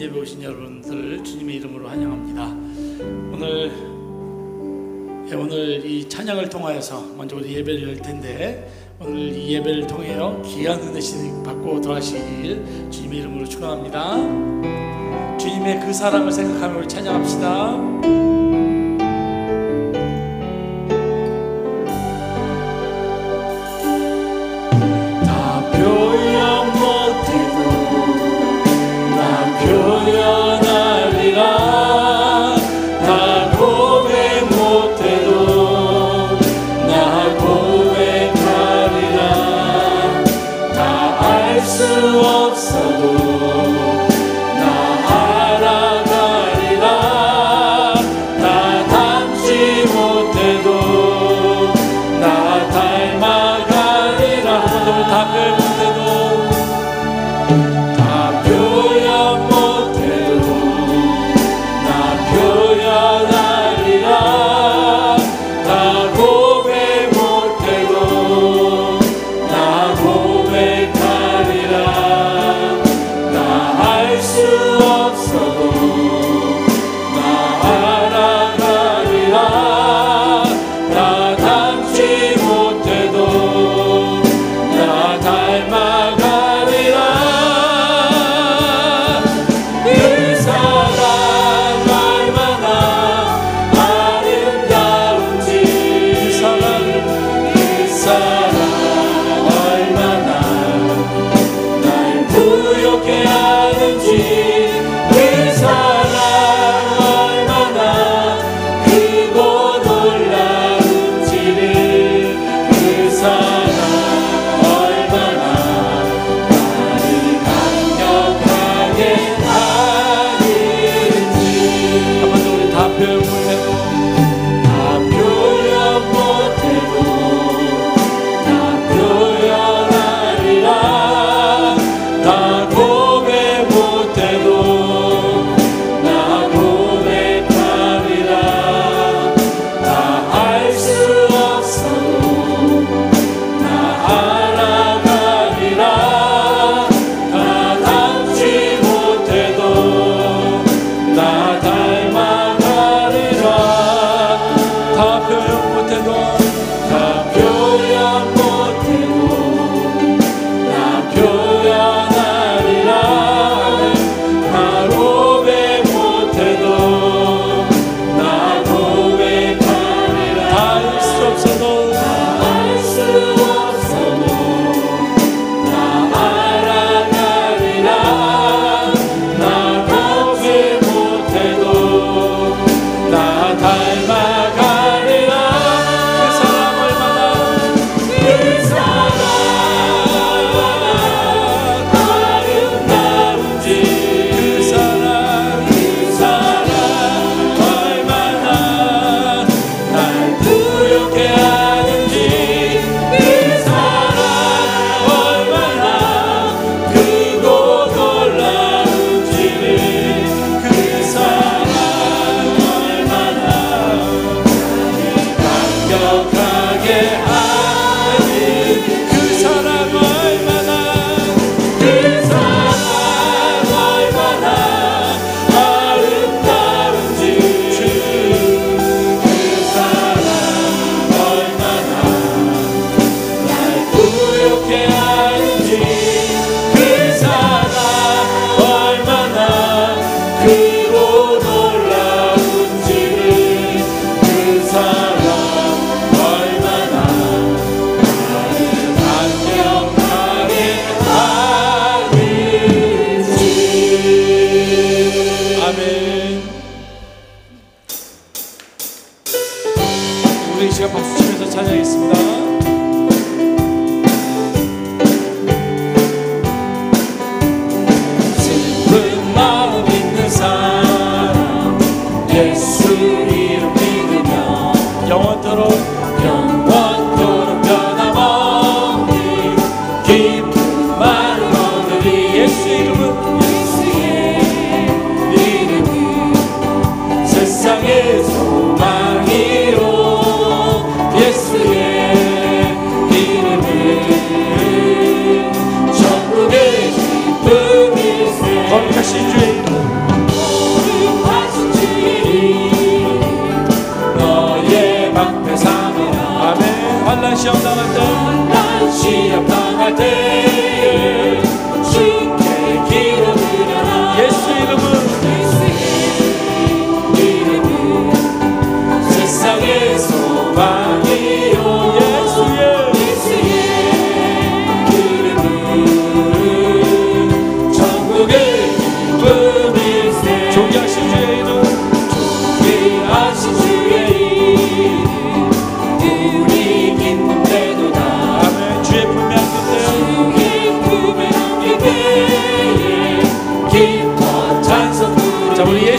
예배 오신 여러분들을 주님의 이름으로 환영합니다. 오늘 이 찬양을 통하여서 먼저 우리 예배를 열 텐데, 오늘 이 예배를 통하여 귀한 은혜를 받고 돌아가시길 주님의 이름으로 축원합니다. 주님의 그 사랑을 생각하며 우리 찬양합시다. 부욕해 하는지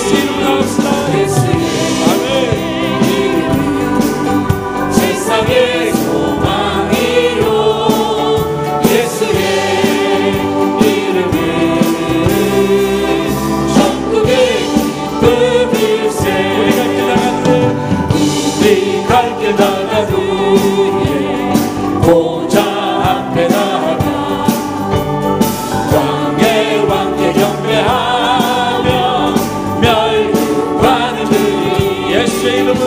예수 이름 나갑시다. 아멘. 세상의 소망이요 예수의 이름은 천국의 기쁨일세. 우리 갈 길 나간 후에 보좌 앞에 나가 왕의 경배하며 멸구하는 들이 예수의 이름은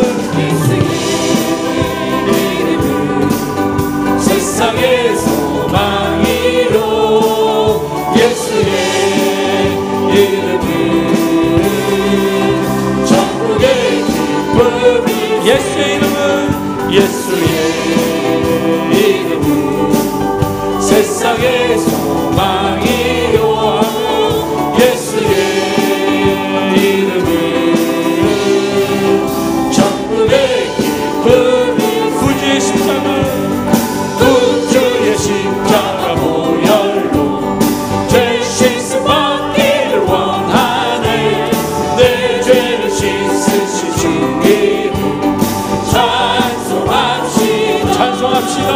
세상의 소망이요 예수의 이름은 천국의 기쁨이. 예수의 이름은 예수의 이름은 세상의 소망이요 예수의 이름은 천국의 기쁨이. 구주의 십자가 구주의 십자가 보혈로 죄 씻음 받기를 원하네. 내 죄를 씻으시 주 이름 찬송합시다. 찬송합시다.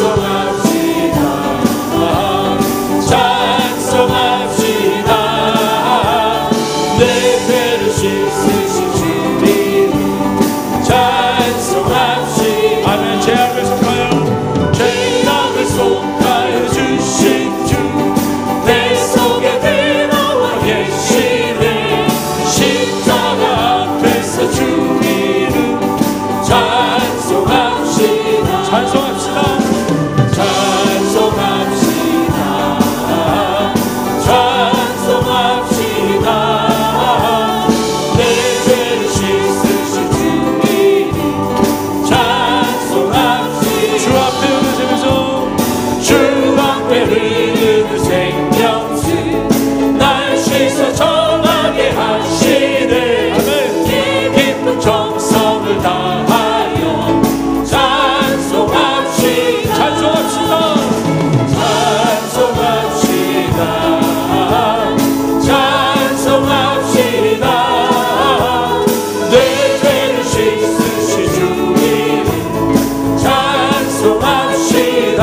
찬송합시다. 찬송합시다. 내 죄를 씻으시 주 이름 찬송합시다. 아멘. 죄악을 속하여 죄악을 속하여 주신 주 내 속에 들어와 계시네. 십자가 앞에서 주 이름 찬송합시다. 찬송합시다. 찬송합시다. 찬송합시다. 내 죄를 씻으신 주 이름 찬송합시다. 주 앞에 흐르시면서 주 앞에 흐르는 생명수 날 씻어 정하게 하시네. 깊은 정성을 다하여 찬송합시다. 찬송합시다. 찬송합시다. 찬송합시다. 내 죄를 씻으시 주 이름 찬송합시다.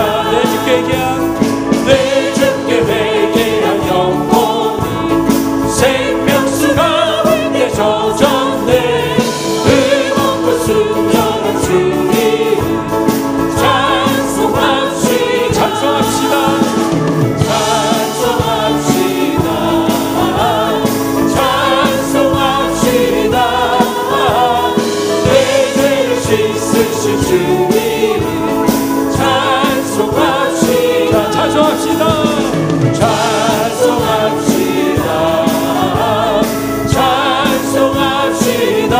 내 주께 회개한 영혼은 생명수 가운데 젖었네. 뜨겁고 수면한 주 이름 찬송합시다. 찬송합시다. 찬송합시다. 찬송합시다. 내 죄를 씻으신 주 이름 찬송합시다. 찬송합시다. 찬송합시다. 찬송합시다.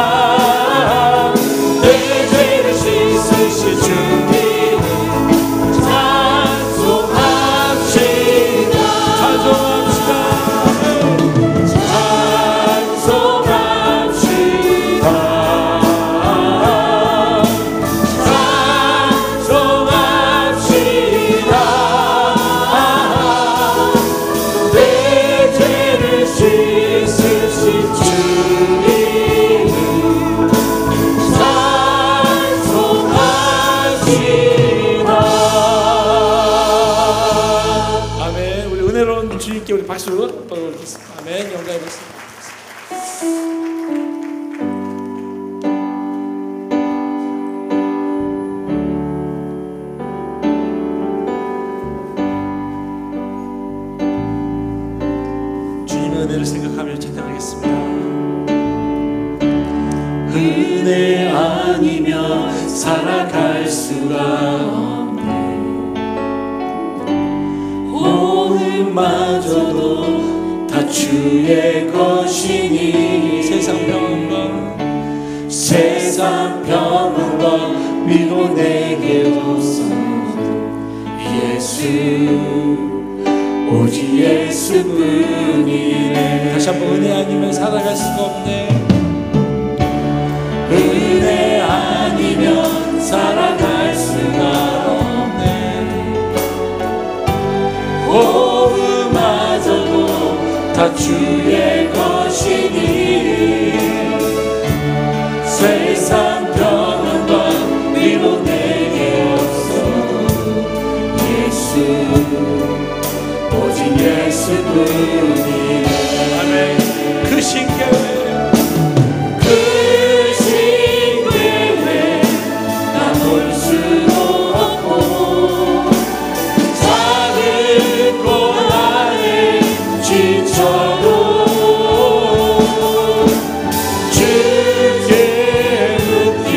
내 죄를 씻으신 주 이름 찬송합시다. 찬송합시다. 찬송합시다. 찬송합시다. 내 죄를 씻으신 주 이름 찬송합시다. 아멘. 우리 은혜로운 주님께 우리 박수 보내드리겠습니다. 아멘. 영광의 박수. 주님의 은혜를 생각하며 찬양하겠습니다. 은혜 아니면 살아갈 수가 없네. 모험마저도 다 주의 것이니 세상 평안과 위로 내게 오소. 예수 오직 예수뿐이네. 다시 한번 은혜 아니면 살아갈 수가 없네. 은혜 아니면 살아갈 수가 없네. 호흡마저도 다 다 주의 것이니 세상 평안과 위로 내게 없어 예수 오직 예수뿐이네. 아멘. 그 신계회 나 볼 수도 없고 작은 고난에 지쳐도 주께 묻기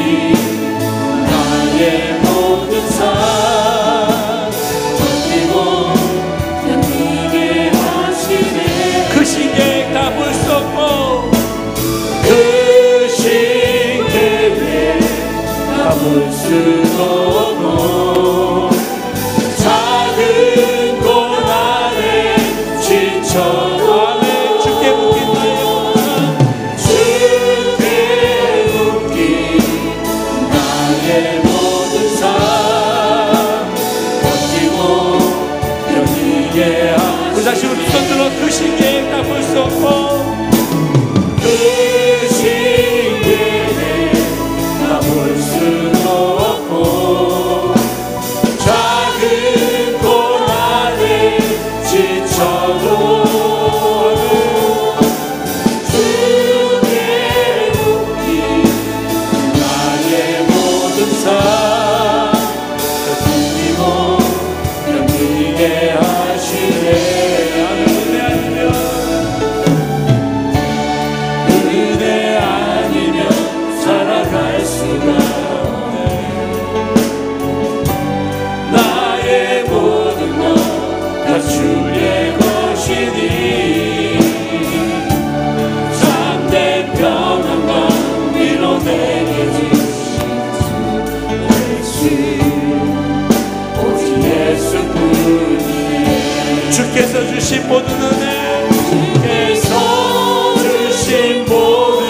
나의 모든 삶 버티고 견디게 하시네. 그 신계획 다 볼 수 없고 그 신계획 다 볼 수도 없고 작은 고난에 지쳐도 아멘. 주께 묻긴 나의 주께 묻기 나의 모든 삶 버티고 견디게 하시네. 우리 다시 우리 손 들어 그 신계획 다 볼 수 없고 그 신계획 다 볼 수도 없고 작은 고난에 지쳐도 주께 묻기 나의 모든 삶 버티고 견디게 하시네. 은혜 아니면 살아갈 수가 없네. 나의 모든 것 다 주의 것이니 참된 평안과 위로 내게 주신 예수 오직 예수뿐이네. 주께서 주신 모든 은혜 주께서 주신 모든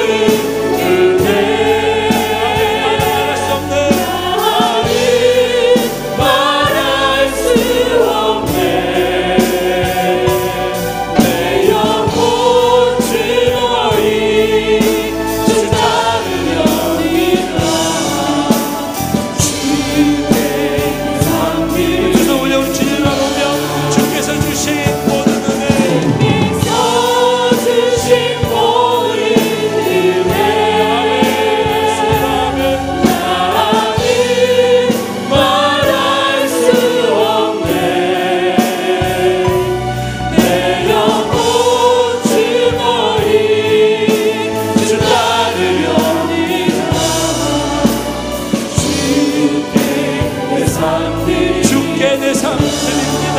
은혜 말할 수 없는 말할 수 없네. 내 영혼 즐거이 주 따르려니라. 주의 상길 주소 올려온 주님을 바라보며 주께서 주신 모든 은혜 주신 모든 은혜 나는 말할 수 없네. 내 영혼 즐거이 주 따르려니라. 주께 내 삶 드립니다. 주께 내 삶 드립니다.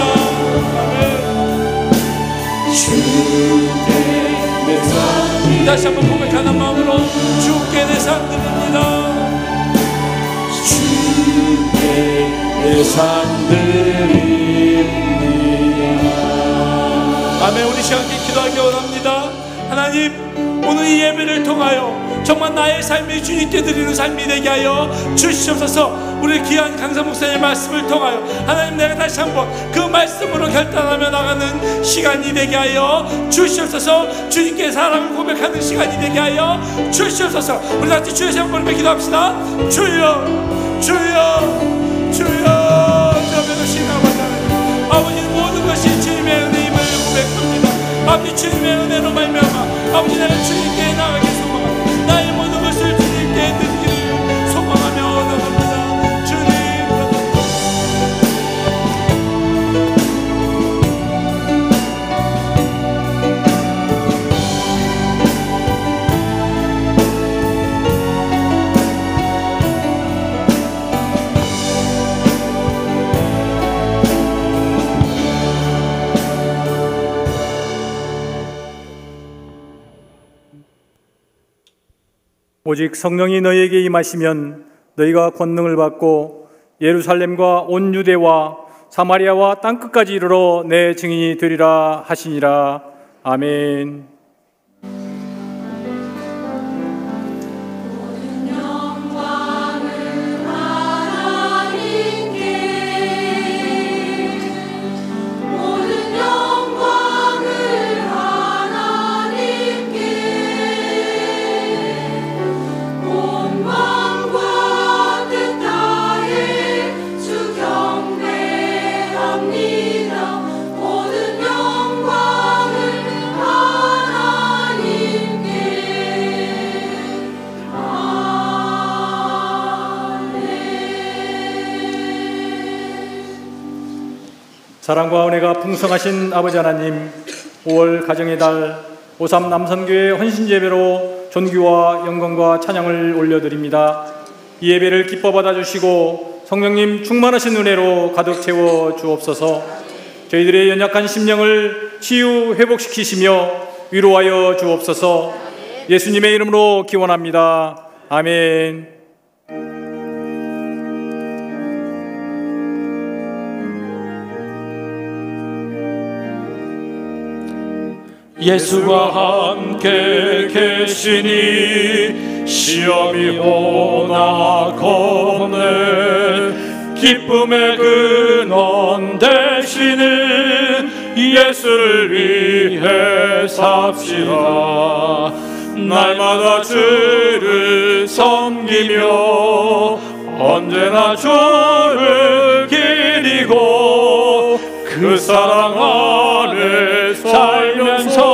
아멘. 주께 내 삶 다시 한번 고백하는 마음으로 주께 내 삶 드립니다. 주께 내 삶 드립니다. 아멘. 우리 시간 함께 기도하기 원합니다. 하나님, 오늘 이 예배를 통하여 정말 나의 삶이 주님께 드리는 삶이 되게 하여 주시옵소서. 우리 귀한 강사 목사님의 말씀을 통하여 하나님, 내가 다시 한번 그 말씀으로 결단하며 나가는 시간이 되게 하여 주시옵소서. 주님께 사랑을 고백하는 시간이 되게 하여 주시옵소서. 우리 같이 주의 세번 부르며 기도합시다. 주여 주여 주여. 저면은 신앙받는 아버지, 모든 것이 주님의 은혜임을 고백합니다. 아버지, 주님의 은혜로 말미암아 아버지, 나는 주님께 나가게 소망합니다. 나의 모든 것을 주님께 드리기를 소망하며 나갑니다. 주님, 오직 성령이 너희에게 임하시면 너희가 권능을 받고 예루살렘과 온 유대와 사마리아와 땅끝까지 이르러 내 증인이 되리라 하시니라. 아멘. 모든 영광을 사랑과 은혜가 풍성하신 아버지 하나님, 5월 가정의 달 오삼 남선교회 헌신예배로 존귀와 영광과 찬양을 올려드립니다. 이 예배를 기뻐 받아주시고 성령님 충만하신 은혜로 가득 채워 주옵소서. 저희들의 연약한 심령을 치유 회복시키시며 위로하여 주옵소서. 예수님의 이름으로 기원합니다. 아멘. 예수와 함께 계시니 시험이 오나 겁내 기쁨의 근원 되시는 예수를 위해 삽시다. 날마다 주를 섬기며 언제나 주를 기리고 그 사랑 안에 살면서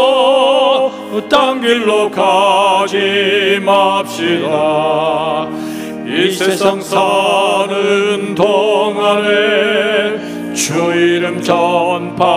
딴 길로 가지 맙시다. 이 세상 사는 동안에 주 이름 전파하면서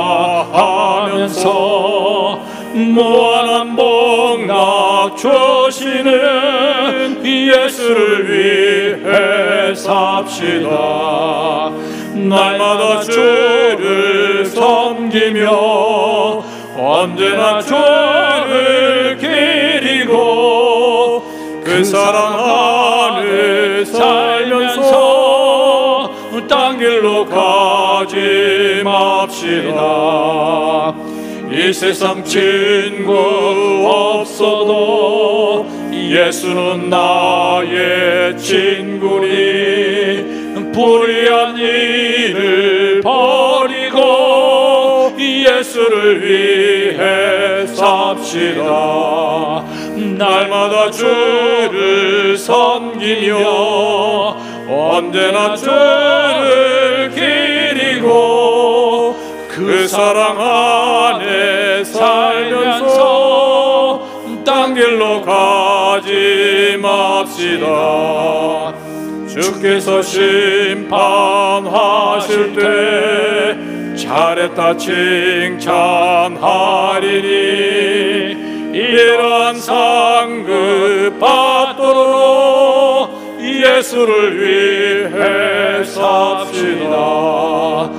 무한한 복락 주시는 예수를 위해 삽시다. 날마다 주를 섬기며 언제나 주를 기리고 그 사랑 안에 살면서 딴 길로 가지 맙시다. 이 세상 친구 없어도 예수는 나의 친구니 불의한 일을 버리고 예수를 위해 삽시다. 날마다 주를 섬기며 언제나 주를 기리고 그 사랑 안에 살면서 딴 길로 가지 맙시다. 주께서 심판하실 때 잘했다 칭찬하리니 이러한 상급 받도록 예수를 위해 삽시다.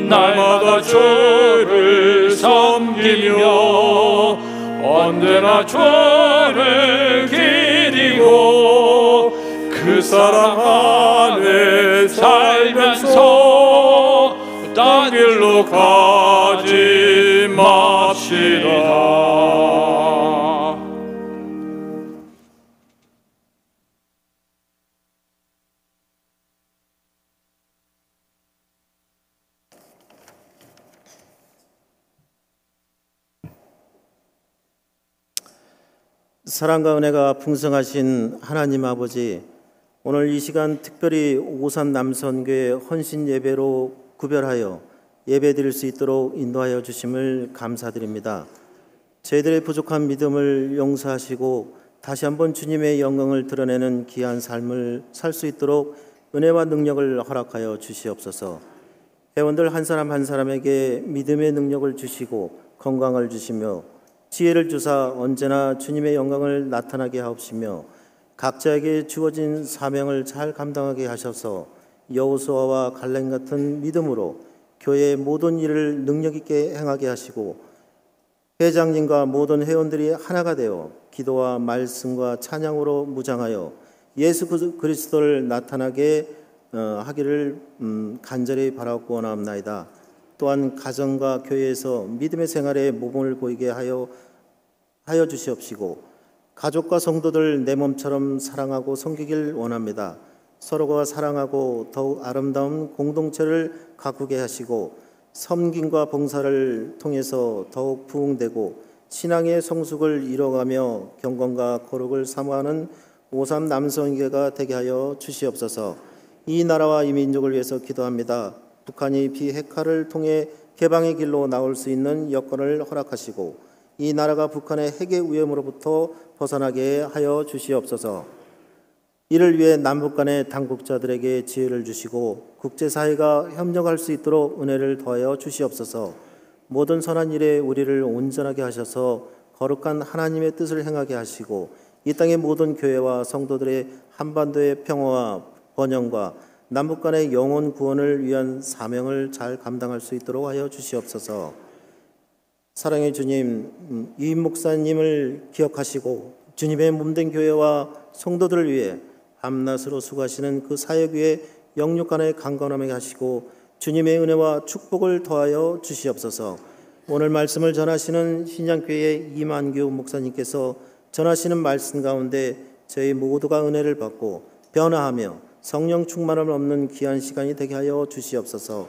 날마다 주를 섬기며 언제나 주를 기리고 그 사랑 안에 살면서 딴 길로 가지 맙시다. 사랑과 은혜가 풍성하신 하나님 아버지, 오늘 이 시간 특별히 오산 남선교회 헌신 예배로 구별하여 예배 드릴 수 있도록 인도하여 주심을 감사드립니다. 저희들의 부족한 믿음을 용서하시고 다시 한번 주님의 영광을 드러내는 귀한 삶을 살 수 있도록 은혜와 능력을 허락하여 주시옵소서. 회원들 한 사람 한 사람에게 믿음의 능력을 주시고 건강을 주시며 지혜를 주사 언제나 주님의 영광을 나타나게 하옵시며 각자에게 주어진 사명을 잘 감당하게 하셔서 여호수아와 갈렙 같은 믿음으로 교회의 모든 일을 능력 있게 행하게 하시고 회장님과 모든 회원들이 하나가 되어 기도와 말씀과 찬양으로 무장하여 예수 그리스도를 나타나게 하기를 간절히 바라고 원하옵나이다. 또한 가정과 교회에서 믿음의 생활에 모범을 보이게 하여 주시옵시고 가족과 성도들 내 몸처럼 사랑하고 섬기길 원합니다. 서로가 사랑하고 더욱 아름다운 공동체를 가꾸게 하시고 섬김과 봉사를 통해서 더욱 부흥되고 신앙의 성숙을 이뤄가며 경건과 거룩을 사모하는 오삼 남성교회가 되게 하여 주시옵소서. 이 나라와 이 민족을 위해서 기도합니다. 북한이 비핵화를 통해 개방의 길로 나올 수 있는 여건을 허락하시고 이 나라가 북한의 핵의 위험으로부터 벗어나게 하여 주시옵소서. 이를 위해 남북 간의 당국자들에게 지혜를 주시고 국제사회가 협력할 수 있도록 은혜를 더하여 주시옵소서. 모든 선한 일에 우리를 온전하게 하셔서 거룩한 하나님의 뜻을 행하게 하시고 이 땅의 모든 교회와 성도들의 한반도의 평화와 번영과 남북 간의 영혼 구원을 위한 사명을 잘 감당할 수 있도록 하여 주시옵소서. 사랑의 주님, 유임 목사님을 기억하시고 주님의 몸된 교회와 성도들을 위해 밤낮으로 수고하시는 그 사역 위에 영육간에 강건하게 하시고 주님의 은혜와 축복을 더하여 주시옵소서. 오늘 말씀을 전하시는 신양교회의 이만규 목사님께서 전하시는 말씀 가운데 저희 모두가 은혜를 받고 변화하며 성령 충만함을 얻는 귀한 시간이 되게 하여 주시옵소서.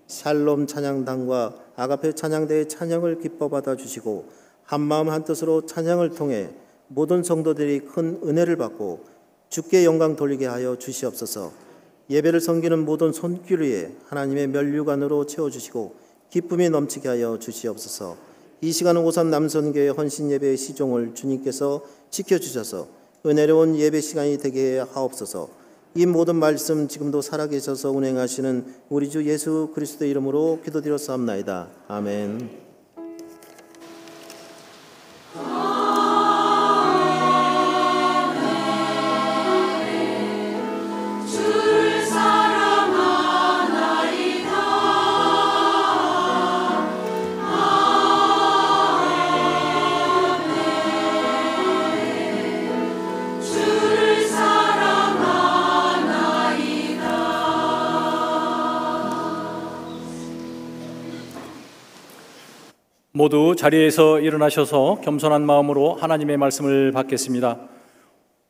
샬롬 찬양단과 아가페 찬양대의 찬양을 기뻐 받아 주시고 한마음 한뜻으로 찬양을 통해 모든 성도들이 큰 은혜를 받고 주께 영광 돌리게 하여 주시옵소서. 예배를 섬기는 모든 손길 위에 하나님의 면류관으로 채워주시고 기쁨이 넘치게 하여 주시옵소서. 이 시간은 오산 남선교회 헌신 예배의 시종을 주님께서 지켜주셔서 은혜로운 예배 시간이 되게 하옵소서. 이 모든 말씀 지금도 살아계셔서 운행하시는 우리 주 예수 그리스도의 이름으로 기도드렸사옵나이다. 아멘. 모두 자리에서 일어나셔서 겸손한 마음으로 하나님의 말씀을 받겠습니다.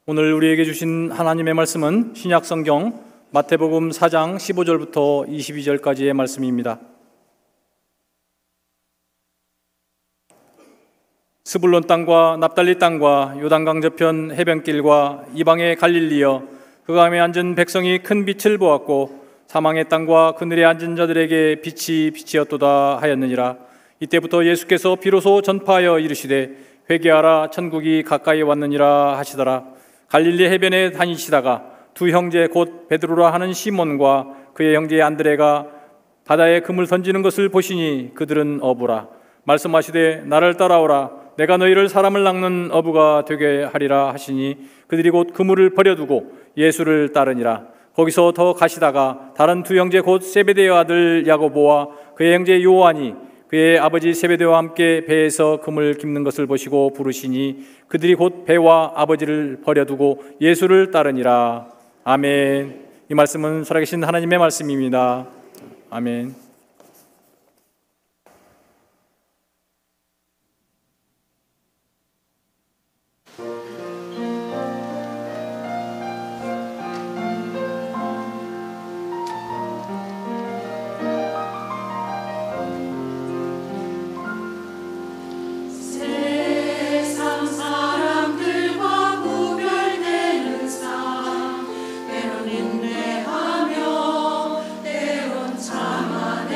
오늘 우리에게 주신 하나님의 말씀은 신약성경 마태복음 4장 15절부터 22절까지의 말씀입니다. 스불론 땅과 납달리 땅과 요단강 저편 해변길과 이방의 갈릴리여 그 감에 앉은 백성이 큰 빛을 보았고 사망의 땅과 그늘에 앉은 자들에게 빛이 빛이었도다 하였느니라. 이때부터 예수께서 비로소 전파하여 이르시되 회개하라 천국이 가까이 왔느니라 하시더라. 갈릴리 해변에 다니시다가 두 형제 곧 베드로라 하는 시몬과 그의 형제 안드레가 바다에 금을 던지는 것을 보시니 그들은 어부라. 말씀하시되 나를 따라오라. 내가 너희를 사람을 낚는 어부가 되게 하리라 하시니 그들이 곧 그물을 버려두고 예수를 따르니라. 거기서 더 가시다가 다른 두 형제 곧 세베대의 아들 야고보와 그의 형제 요한이 그의 아버지 세베대와 함께 배에서 금을 깁는 것을 보시고 부르시니 그들이 곧 배와 아버지를 버려두고 예수를 따르니라. 아멘. 이 말씀은 살아계신 하나님의 말씀입니다. 아멘. 인내하며 때론 참아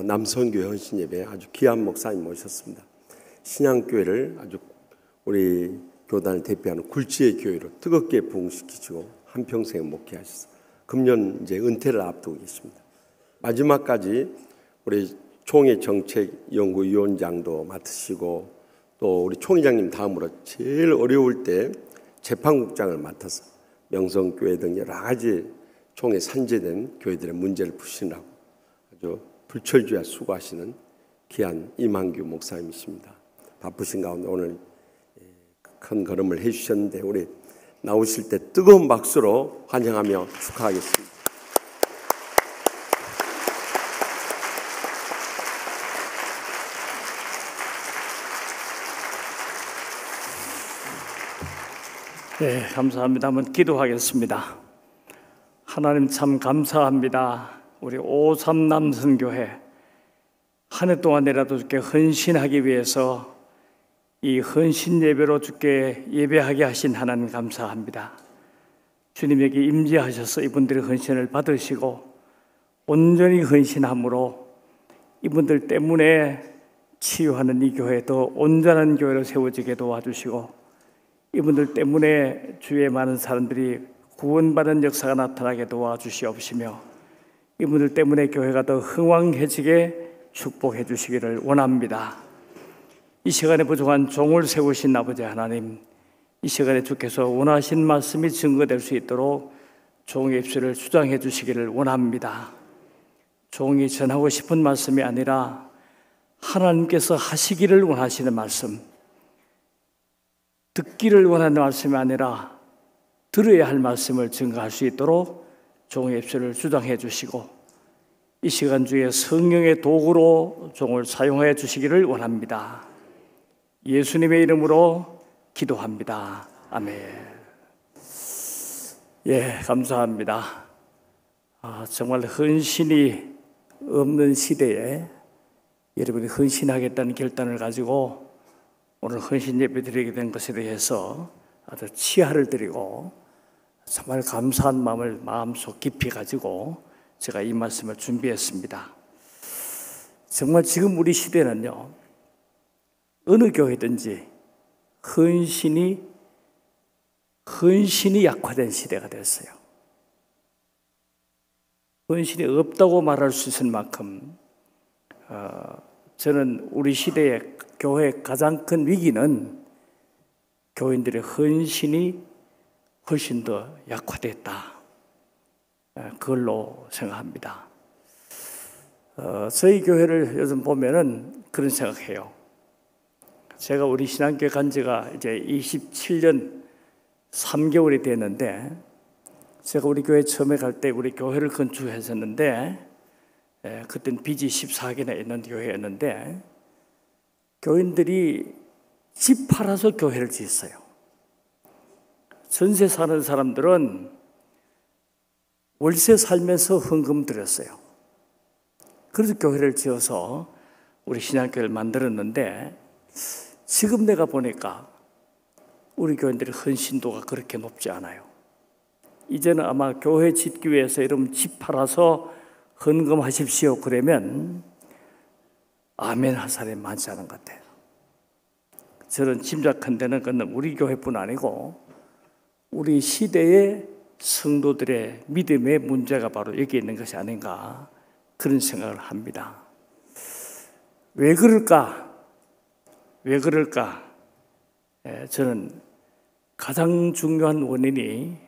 남선교회 헌신 예배 아주 귀한 목사님 모셨습니다. 신양교회를 아주 우리 교단을 대표하는 굴지의 교회로 뜨겁게 부흥시키시고 한평생 목회하셔서 금년 이제 은퇴를 앞두고 계십니다. 마지막까지 우리 총회 정책연구위원장도 맡으시고 또 우리 총회장님 다음으로 제일 어려울 때 재판국장을 맡아서 명성교회 등 여러 가지 총회 산재된 교회들의 문제를 푸시느라고 아주 불철주야 수고하시는 귀한 임한규 목사님이십니다. 바쁘신 가운데 오늘 큰 걸음을 해주셨는데 우리 나오실 때 뜨거운 박수로 환영하며 축하하겠습니다. 네, 감사합니다. 한번 기도하겠습니다. 하나님 참 감사합니다. 우리 오삼 남선교회 한 해 동안이라도 주께 헌신하기 위해서 이 헌신 예배로 주께 예배하게 하신 하나님 감사합니다. 주님에게 임재하셔서 이분들의 헌신을 받으시고 온전히 헌신함으로 이분들 때문에 치유하는 이 교회 더 온전한 교회로 세워지게 도와주시고 이분들 때문에 주위에 많은 사람들이 구원받은 역사가 나타나게 도와주시옵시며 이분들 때문에 교회가 더 흥왕해지게 축복해 주시기를 원합니다. 이 시간에 부족한 종을 세우신 아버지 하나님, 이 시간에 주께서 원하신 말씀이 증거될 수 있도록 종의 입술을 주장해 주시기를 원합니다. 종이 전하고 싶은 말씀이 아니라 하나님께서 하시기를 원하시는 말씀, 듣기를 원하는 말씀이 아니라 들어야 할 말씀을 증거할 수 있도록 종의 입술을 주장해 주시고 이 시간 중에 성령의 도구로 종을 사용하여 주시기를 원합니다. 예수님의 이름으로 기도합니다. 아멘. 예, 감사합니다. 정말 헌신이 없는 시대에 여러분이 헌신하겠다는 결단을 가지고 오늘 헌신 예배 드리게 된 것에 대해서 아주 치하를 드리고 정말 감사한 마음을 마음속 깊이 가지고 제가 이 말씀을 준비했습니다. 정말 지금 우리 시대는요, 어느 교회든지 헌신이 약화된 시대가 됐어요. 헌신이 없다고 말할 수 있을 만큼 저는 우리 시대의 교회의 가장 큰 위기는 교인들의 헌신이 훨씬 더 약화됐다. 그걸로 생각합니다. 저희 교회를 요즘 보면은 그런 생각해요. 제가 우리 신앙교회 간 지가 이제 27년 3개월이 됐는데, 제가 우리 교회 처음에 갈 때 우리 교회를 건축했었는데, 그때는 빚이 14개나 있는 교회였는데, 교인들이 집 팔아서 교회를 지었어요. 전세 사는 사람들은 월세 살면서 헌금 드렸어요. 그래서 교회를 지어서 우리 신앙교회를 만들었는데, 지금 내가 보니까 우리 교인들의 헌신도가 그렇게 높지 않아요. 이제는 아마 교회 짓기 위해서 여러분 집 팔아서 헌금하십시오 그러면 아멘 할 사람이 많지 않은 것 같아요. 저는 짐작한 데는 그건 우리 교회뿐 아니고 우리 시대의 성도들의 믿음의 문제가 바로 여기 있는 것이 아닌가 그런 생각을 합니다. 왜 그럴까? 저는 가장 중요한 원인이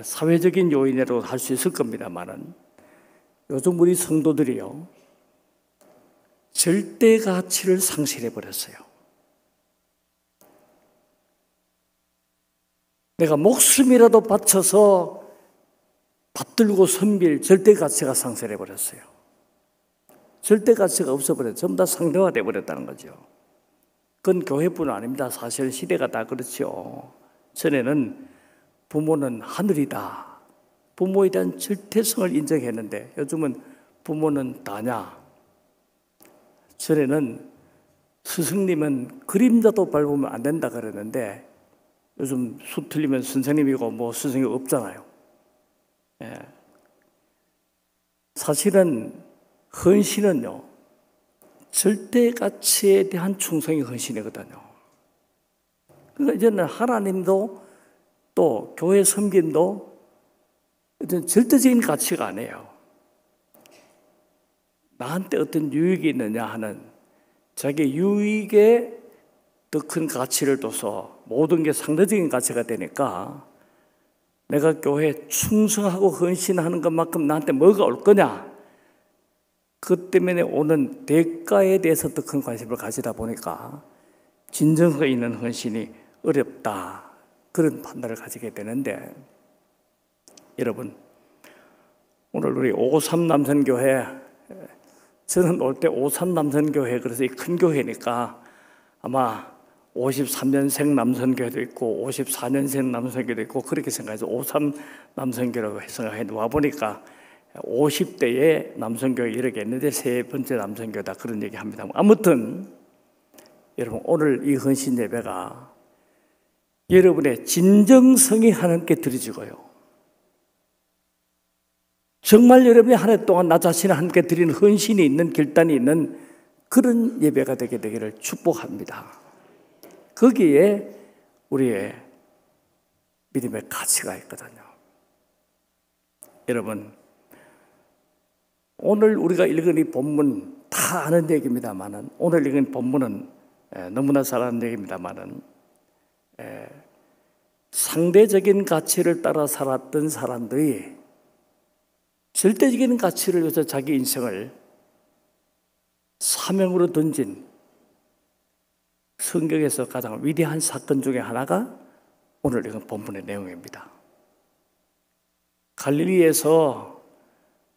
사회적인 요인이라고 할 수 있을 겁니다만은 요즘 우리 성도들이요 절대 가치를 상실해 버렸어요. 내가 목숨이라도 바쳐서 받들고 섬길 절대 가치가 상실해 버렸어요. 절대 가치가 없어버렸어요. 전부 다 상대화돼 버렸다는 거죠. 그건 교회뿐 아닙니다. 사실 시대가 다 그렇죠. 전에는 부모는 하늘이다. 부모에 대한 절대성을 인정했는데 요즘은 부모는 다냐. 전에는 스승님은 그림자도 밟으면 안 된다 그러는데 요즘 수 틀리면 선생님이고 뭐 스승이 없잖아요. 사실은 헌신은요, 절대 가치에 대한 충성이 헌신이거든요. 그러니까 이제는 하나님도 또 교회 섬김도 절대적인 가치가 아니에요. 나한테 어떤 유익이 있느냐 하는 자기 유익에 더 큰 가치를 둬서 모든 게 상대적인 가치가 되니까 내가 교회에 충성하고 헌신하는 것만큼 나한테 뭐가 올 거냐, 그 때문에 오는 대가에 대해서 더 큰 관심을 가지다 보니까 진정성 있는 헌신이 어렵다, 그런 판단을 가지게 되는데, 여러분 오늘 우리 53 남선교회, 저는 올 때 53 남선교회, 그래서 이 큰 교회니까 아마 53년생 남선교회도 있고 54년생 남선교회도 있고 그렇게 생각해서 53 남선교회라고 생각해 와보니까 50대의 남선교회 이렇게 있는데 세 번째 남선교회다, 그런 얘기 합니다. 아무튼 여러분 오늘 이 헌신 예배가 여러분의 진정성이 하나님께 드려지고요, 정말 여러분이 한 해 동안 나 자신을 하나님께 드리는 헌신이 있는, 결단이 있는 그런 예배가 되게 되기를 축복합니다. 거기에 우리의 믿음의 가치가 있거든요. 여러분 오늘 우리가 읽은 이 본문 다 아는 얘기입니다만은, 오늘 읽은 본문은 너무나 잘 아는 얘기입니다만은, 상대적인 가치를 따라 살았던 사람들이 절대적인 가치를 위해서 자기 인생을 사명으로 던진 성경에서 가장 위대한 사건 중에 하나가 오늘 읽은 본문의 내용입니다. 갈릴리에서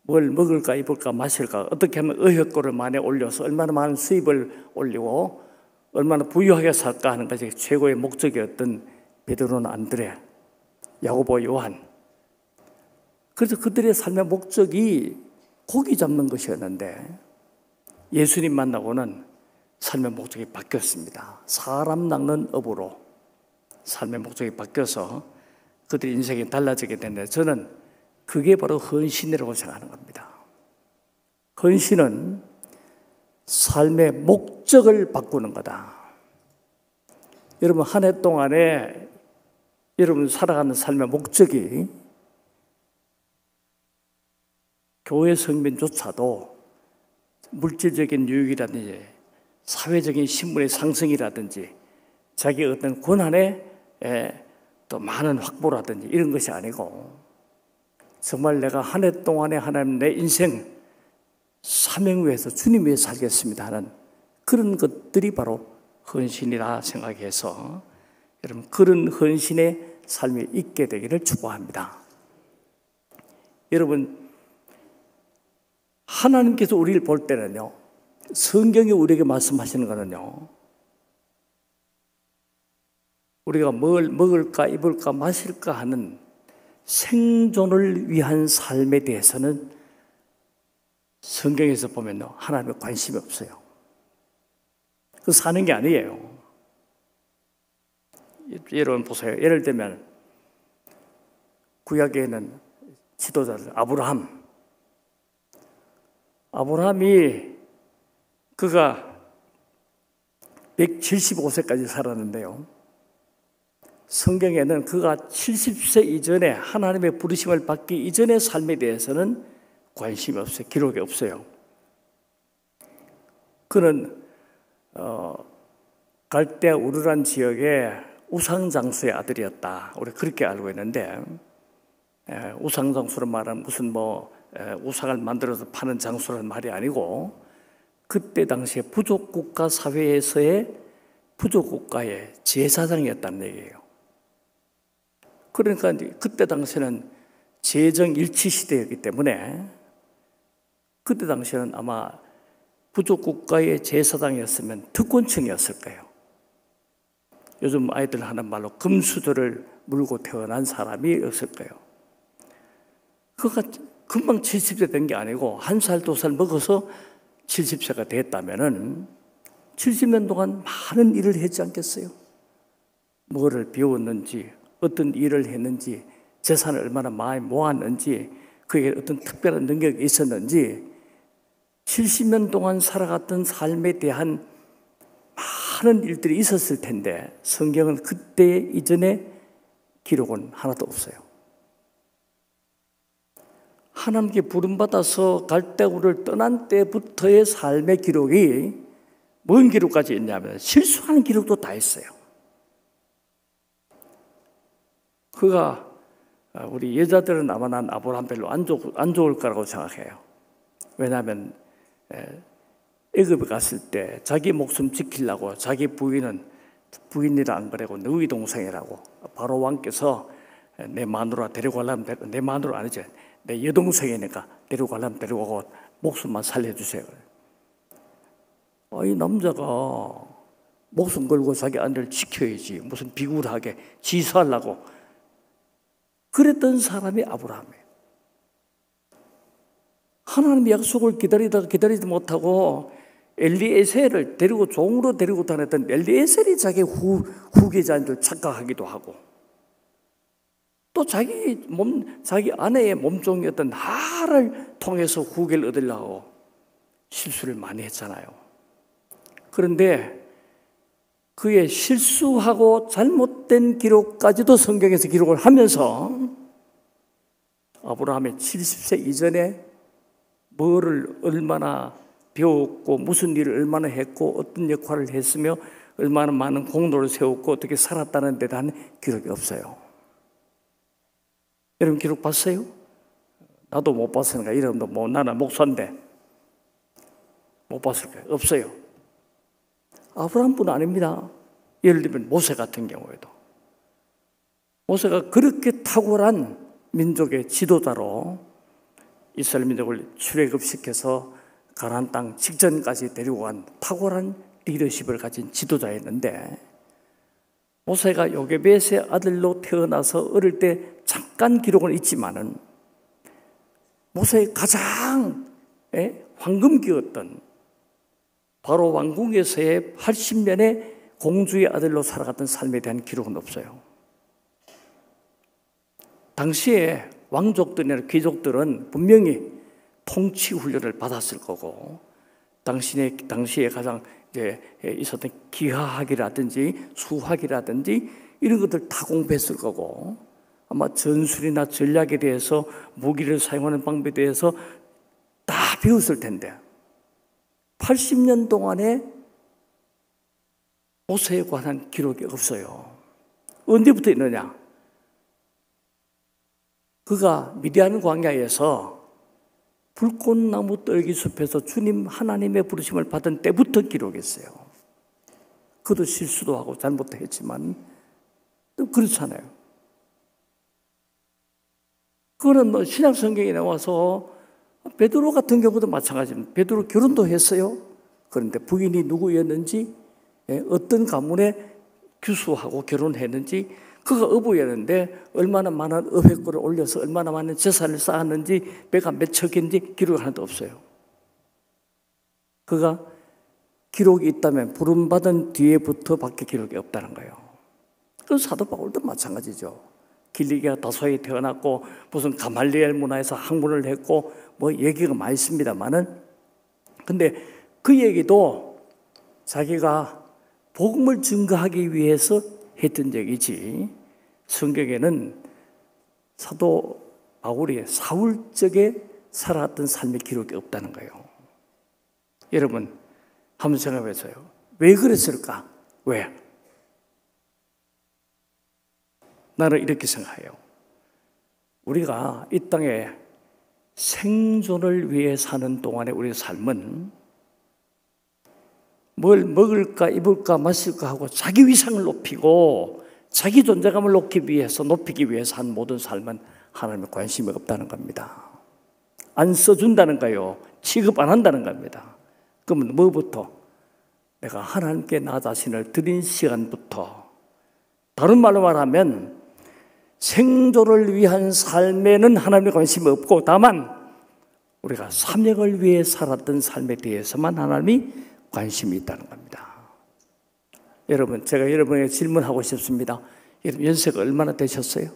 뭘 먹을까 입을까 마실까 어떻게 하면 의협고를 많이 올려서 얼마나 많은 수입을 올리고 얼마나 부유하게 살까 하는 것이 최고의 목적이었던 베드로나 안드레, 야고보, 요한. 그래서 그들의 삶의 목적이 고기 잡는 것이었는데 예수님 만나고는 삶의 목적이 바뀌었습니다. 사람 낚는 업으로 삶의 목적이 바뀌어서 그들의 인생이 달라지게 됐는데, 저는 그게 바로 헌신이라고 생각하는 겁니다. 헌신은 삶의 목적을 바꾸는 거다. 여러분 한 해 동안에 여러분 살아가는 삶의 목적이 교회 성민조차도 물질적인 유익이라든지 사회적인 신분의 상승이라든지 자기 어떤 권한의 또 많은 확보라든지 이런 것이 아니고, 정말 내가 한 해 동안에 하나님 내 인생 사명 위해서 주님 위해 살겠습니다 하는 그런 것들이 바로 헌신이라 생각해서 여러분 그런 헌신의 삶이 있게 되기를 축복합니다. 여러분 하나님께서 우리를 볼 때는요, 성경이 우리에게 말씀하시는 거는요, 우리가 뭘 먹을까 입을까 마실까 하는 생존을 위한 삶에 대해서는 성경에서 보면요 하나님의 관심이 없어요. 그 사는 게 아니에요. 여러분 보세요. 예를 들면 구약에는 지도자들 아브라함이 그가 175세까지 살았는데요, 성경에는 그가 70세 이전에 하나님의 부르심을 받기 이전의 삶에 대해서는 관심이 없어요. 기록이 없어요. 그는 갈대아 우르란 지역의 우상장수의 아들이었다. 우리 그렇게 알고 있는데, 우상장수란 말은 무슨 우상을 만들어서 파는 장수라는 말이 아니고, 그때 당시에 부족국가 사회에서의 부족국가의 제사장이었다는 얘기예요. 그러니까 그때 당시에는 재정일치 시대였기 때문에 그때 당시에는 아마 부족국가의 제사장이었으면 특권층이었을 거예요. 요즘 아이들 하는 말로 금수저를 물고 태어난 사람이었을 거예요. 그가 금방 70세 된 게 아니고 1살, 2살 먹어서 70세가 됐다면은 70년 동안 많은 일을 했지 않겠어요? 뭐를 배웠는지, 어떤 일을 했는지, 재산을 얼마나 많이 모았는지, 그게 어떤 특별한 능력이 있었는지 70년 동안 살아갔던 삶에 대한 많은 일들이 있었을 텐데 성경은 그때 이전에 기록은 하나도 없어요. 하나님께 부름받아서 갈대우를 떠난 때부터의 삶의 기록이 뭔 기록까지 있냐면 실수하는 기록도 다 있어요. 그가 우리 여자들은 아마 난 아브라함 별로 안 좋을 거라고 생각해요. 왜냐하면 애굽에 갔을 때 자기 목숨 지키려고 자기 부인이라 안 그래고 너희 동생이라고 바로 왕께서 내 마누라 데리고 가려면 내 마누라 아니지 내 여동생이니까 데리고 가려면 데리고 가고 목숨만 살려주세요. 이 남자가 목숨 걸고 자기 아내를 지켜야지 무슨 비굴하게 지사하려고 그랬던 사람이 아브라함이에요. 하나님의 약속을 기다리지 못하고 엘리에셀을 데리고 종으로 데리고 다녔던 엘리에셀이 자기 후계자인 줄 착각하기도 하고 또 자기 아내의 몸종이었던 하를 통해서 후계를 얻으려고 실수를 많이 했잖아요. 그런데 그의 실수하고 잘못된 기록까지도 성경에서 기록을 하면서 아브라함의 70세 이전에 뭐를 얼마나 배웠고 무슨 일을 얼마나 했고 어떤 역할을 했으며 얼마나 많은 공로를 세웠고 어떻게 살았다는 데 대한 기록이 없어요. 여러분 기록 봤어요? 나도 못 봤으니까 이름도 나는 목사인데 못 봤을 거예요. 없어요. 아브라함뿐 아닙니다. 예를 들면 모세 같은 경우에도 모세가 그렇게 탁월한 민족의 지도자로 이스라엘 민족을 출애굽시켜서 가나안 땅 직전까지 데리고 간 탁월한 리더십을 가진 지도자였는데 모세가 요게벳의 아들로 태어나서 어릴 때 잠깐 기록은 있지만은 모세의 가장 황금기였던 바로 왕궁에서의 80년의 공주의 아들로 살아갔던 삶에 대한 기록은 없어요. 당시에 왕족들이나 귀족들은 분명히 통치 훈련을 받았을 거고 당시에 가장 있었던 기하학이라든지 수학이라든지 이런 것들 다 공부했을 거고 아마 전술이나 전략에 대해서 무기를 사용하는 방법에 대해서 다 배웠을 텐데 80년 동안에 모세에 관한 기록이 없어요. 언제부터 있느냐? 그가 미디안 광야에서 불꽃나무 떨기 숲에서 주님 하나님의 부르심을 받은 때부터 기록했어요. 그도 실수도 하고 잘못도 했지만 또 그렇잖아요. 그거는 신약 성경에 나와서 베드로 같은 경우도 마찬가지입니다. 베드로 결혼도 했어요. 그런데 부인이 누구였는지 어떤 가문에 규수하고 결혼했는지 그가 어부였는데 얼마나 많은 어획고를 올려서 얼마나 많은 재산을 쌓았는지 배가 몇 척인지 기록이 하나도 없어요. 그가 기록이 있다면 부름받은 뒤에부터 밖에 기록이 없다는 거예요. 그 사도 바울도 마찬가지죠. 길리기가 다소에 태어났고 무슨 가말리엘 문화에서 학문을 했고 뭐 얘기가 많이 있습니다만은 근데 그 얘기도 자기가 복음을 증거하기 위해서 했던 얘기지 성경에는 사도 바울이 사울적에 살아왔던 삶의 기록이 없다는 거예요. 여러분 한번 생각해보세요. 왜 그랬을까? 왜? 나는 이렇게 생각해요. 우리가 이 땅에 생존을 위해 사는 동안에 우리의 삶은 뭘 먹을까 입을까 마실까 하고 자기 위상을 높이고 자기 존재감을 높이기 위해서 한 모든 삶은 하나님의 관심이 없다는 겁니다. 안 써준다는 거예요. 취급 안 한다는 겁니다. 그러면 뭐부터? 내가 하나님께 나 자신을 드린 시간부터 다른 말로 말하면 생존을 위한 삶에는 하나님의 관심이 없고 다만 우리가 사명을 위해 살았던 삶에 대해서만 하나님이 관심이 있다는 겁니다. 여러분, 제가 여러분에게 질문하고 싶습니다. 여러분, 연세가 얼마나 되셨어요?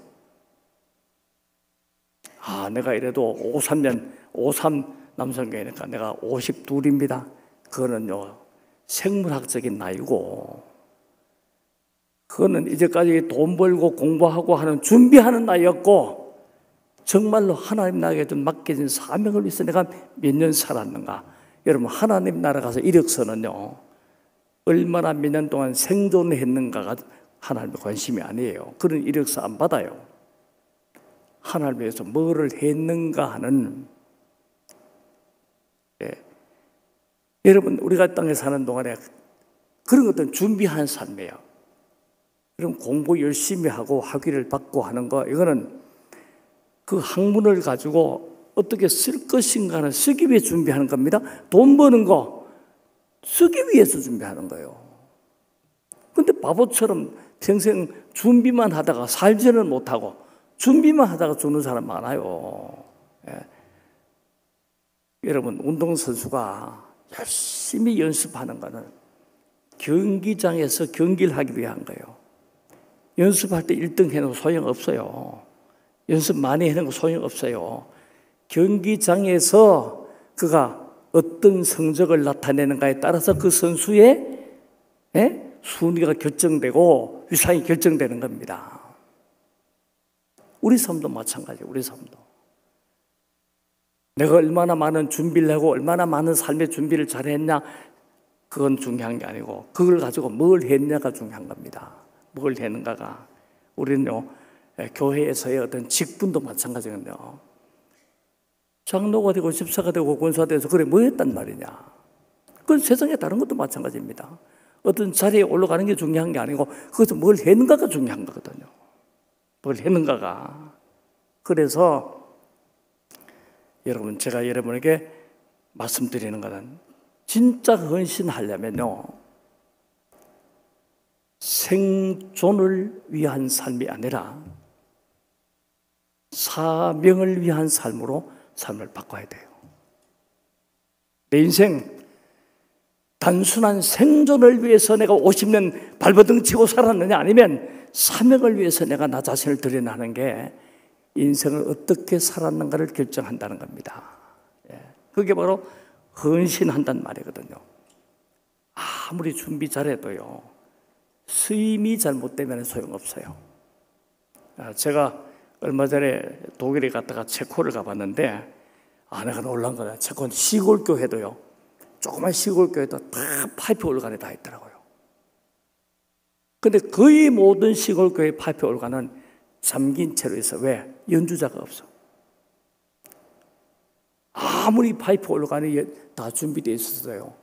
내가 이래도 53 남성교회니까 내가 52입니다. 그거는요 생물학적인 나이고, 그거는 이제까지 돈 벌고 공부하고 하는 준비하는 나이였고, 정말로 하나님 나에게 맡겨진 사명을 위해서 내가 몇 년 살았는가. 여러분, 하나님 나라 가서 이력서는요 얼마나 몇 년 동안 생존했는가가 하나님의 관심이 아니에요. 그런 이력서 안 받아요. 하나님 위해서 뭐를 했는가 하는, 여러분 우리가 땅에 사는 동안에 그런 것들은 준비한 삶이에요. 그럼 공부 열심히 하고 학위를 받고 하는 거, 이거는 그 학문을 가지고 어떻게 쓸 것인가는 쓰기 위해 준비하는 겁니다. 돈 버는 거 쓰기 위해서 준비하는 거예요. 근데 바보처럼 평생 준비만 하다가 살지는 못하고 준비만 하다가 죽는 사람 많아요. 여러분, 운동선수가 열심히 연습하는 거는 경기장에서 경기를 하기 위한 거예요. 연습할 때 1등 해놓고 소용없어요. 연습 많이 해놓고 소용없어요. 경기장에서 그가 어떤 성적을 나타내는가에 따라서 그 선수의 순위가 결정되고 위상이 결정되는 겁니다. 우리 삶도 마찬가지예요. 우리 삶도. 내가 얼마나 많은 준비를 하고 얼마나 많은 삶의 준비를 잘했냐, 그건 중요한 게 아니고 그걸 가지고 뭘 했냐가 중요한 겁니다. 뭘 했는가가. 우리는요 교회에서의 어떤 직분도 마찬가지거든요. 장로가 되고 집사가 되고 권사가 돼서 그래 뭐 했단 말이냐. 그건 세상에 다른 것도 마찬가지입니다. 어떤 자리에 올라가는 게 중요한 게 아니고 그것은 뭘 했는가가 중요한 거거든요. 뭘 했는가가. 그래서 여러분, 제가 여러분에게 말씀드리는 것은 진짜 헌신하려면요 생존을 위한 삶이 아니라 사명을 위한 삶으로 삶을 바꿔야 돼요. 내 인생 단순한 생존을 위해서 내가 50년 발버둥 치고 살았느냐, 아니면 사명을 위해서 내가 나 자신을 드러내는 게 인생을 어떻게 살았는가를 결정한다는 겁니다. 그게 바로 헌신한다는 말이거든요. 아무리 준비 잘해도요 수임이 잘못되면 소용없어요. 제가 얼마 전에 독일에 갔다가 체코를 가봤는데, 내가 놀란 거는 체코는 시골 교회도요, 조그만 시골 교회도 다 파이프 올간에 다 있더라고요. 근데 거의 모든 시골 교회 파이프 올간은 잠긴 채로 있어. 왜? 연주자가 없어. 아무리 파이프 올간이 다 준비되어 있었어요.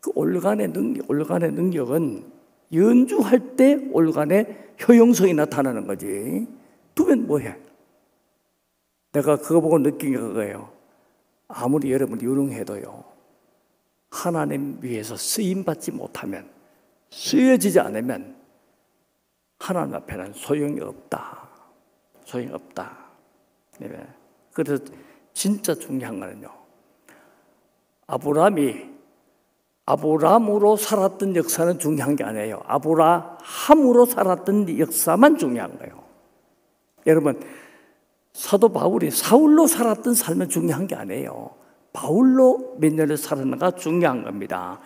그 올간의 능력은 연주할 때 올간의 효용성이 나타나는 거지. 두면 뭐해? 내가 그거 보고 느낀 게 그거예요. 아무리 여러분이 유능해도요 하나님 위해서 쓰임받지 못하면, 쓰여지지 않으면 하나님 앞에는 소용이 없다. 소용이 없다. 그래서 진짜 중요한 거는요, 아브라함으로 살았던 역사는 중요한 게 아니에요. 아브라함으로 살았던 역사만 중요한 거예요. 여러분, 사도 바울이 사울로 살았던 삶은 중요한 게 아니에요. 바울로 몇 년을 살았는가 중요한 겁니다.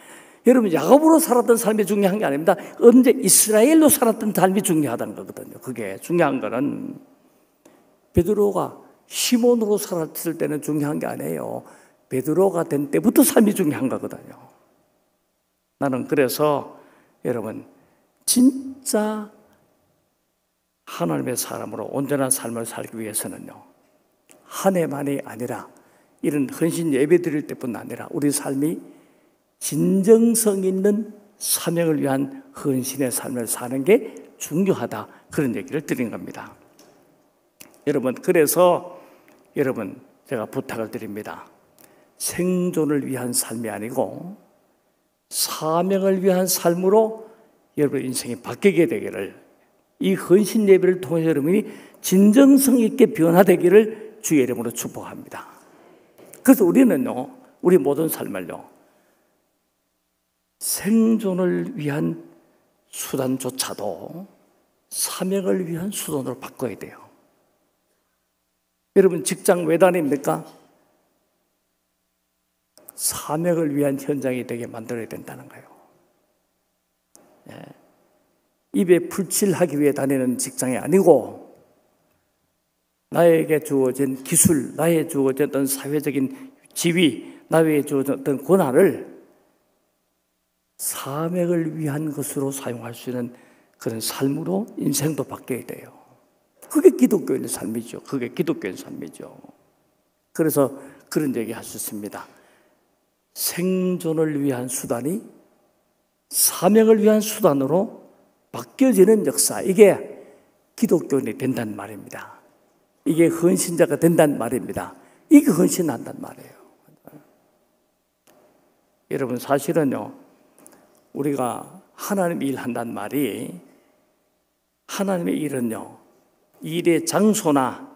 여러분, 야곱으로 살았던 삶이 중요한 게 아닙니다. 언제 이스라엘로 살았던 삶이 중요하다는 거거든요. 그게 중요한 거는 베드로가 시몬으로 살았을 때는 중요한 게 아니에요. 베드로가 된 때부터 삶이 중요한 거거든요. 나는 그래서 여러분, 진짜 하나님의 사람으로 온전한 삶을 살기 위해서는요 한 해만이 아니라 이런 헌신 예배 드릴 때뿐 아니라 우리 삶이 진정성 있는 사명을 위한 헌신의 삶을 사는 게 중요하다, 그런 얘기를 드린 겁니다. 여러분, 그래서 여러분 제가 부탁을 드립니다. 생존을 위한 삶이 아니고 사명을 위한 삶으로 여러분 인생이 바뀌게 되기를, 이 헌신 예배를 통해 여러분이 진정성 있게 변화되기를 주의 이름으로 축복합니다. 그래서 우리는요, 우리 모든 삶을요 생존을 위한 수단조차도 사명을 위한 수단으로 바꿔야 돼요. 여러분, 직장 왜 다닙니까? 사명을 위한 현장이 되게 만들어야 된다는 거예요. 예. 입에 풀칠하기 위해 다니는 직장이 아니고 나에게 주어진 기술, 나에게 주어진 어떤 사회적인 지위, 나에게 주어진 어떤 권한을 사명을 위한 것으로 사용할 수 있는 그런 삶으로 인생도 바뀌어야 돼요. 그게 기독교인의 삶이죠. 그게 기독교인의 삶이죠. 그래서 그런 얘기 할 수 있습니다. 생존을 위한 수단이 사명을 위한 수단으로 바뀌어지는 역사, 이게 기독교인이 된다는 말입니다. 이게 헌신자가 된다는 말입니다. 이게 헌신한다는 말이에요. 여러분, 사실은요, 우리가 하나님 일한다는 말이, 하나님의 일은요, 일의 장소나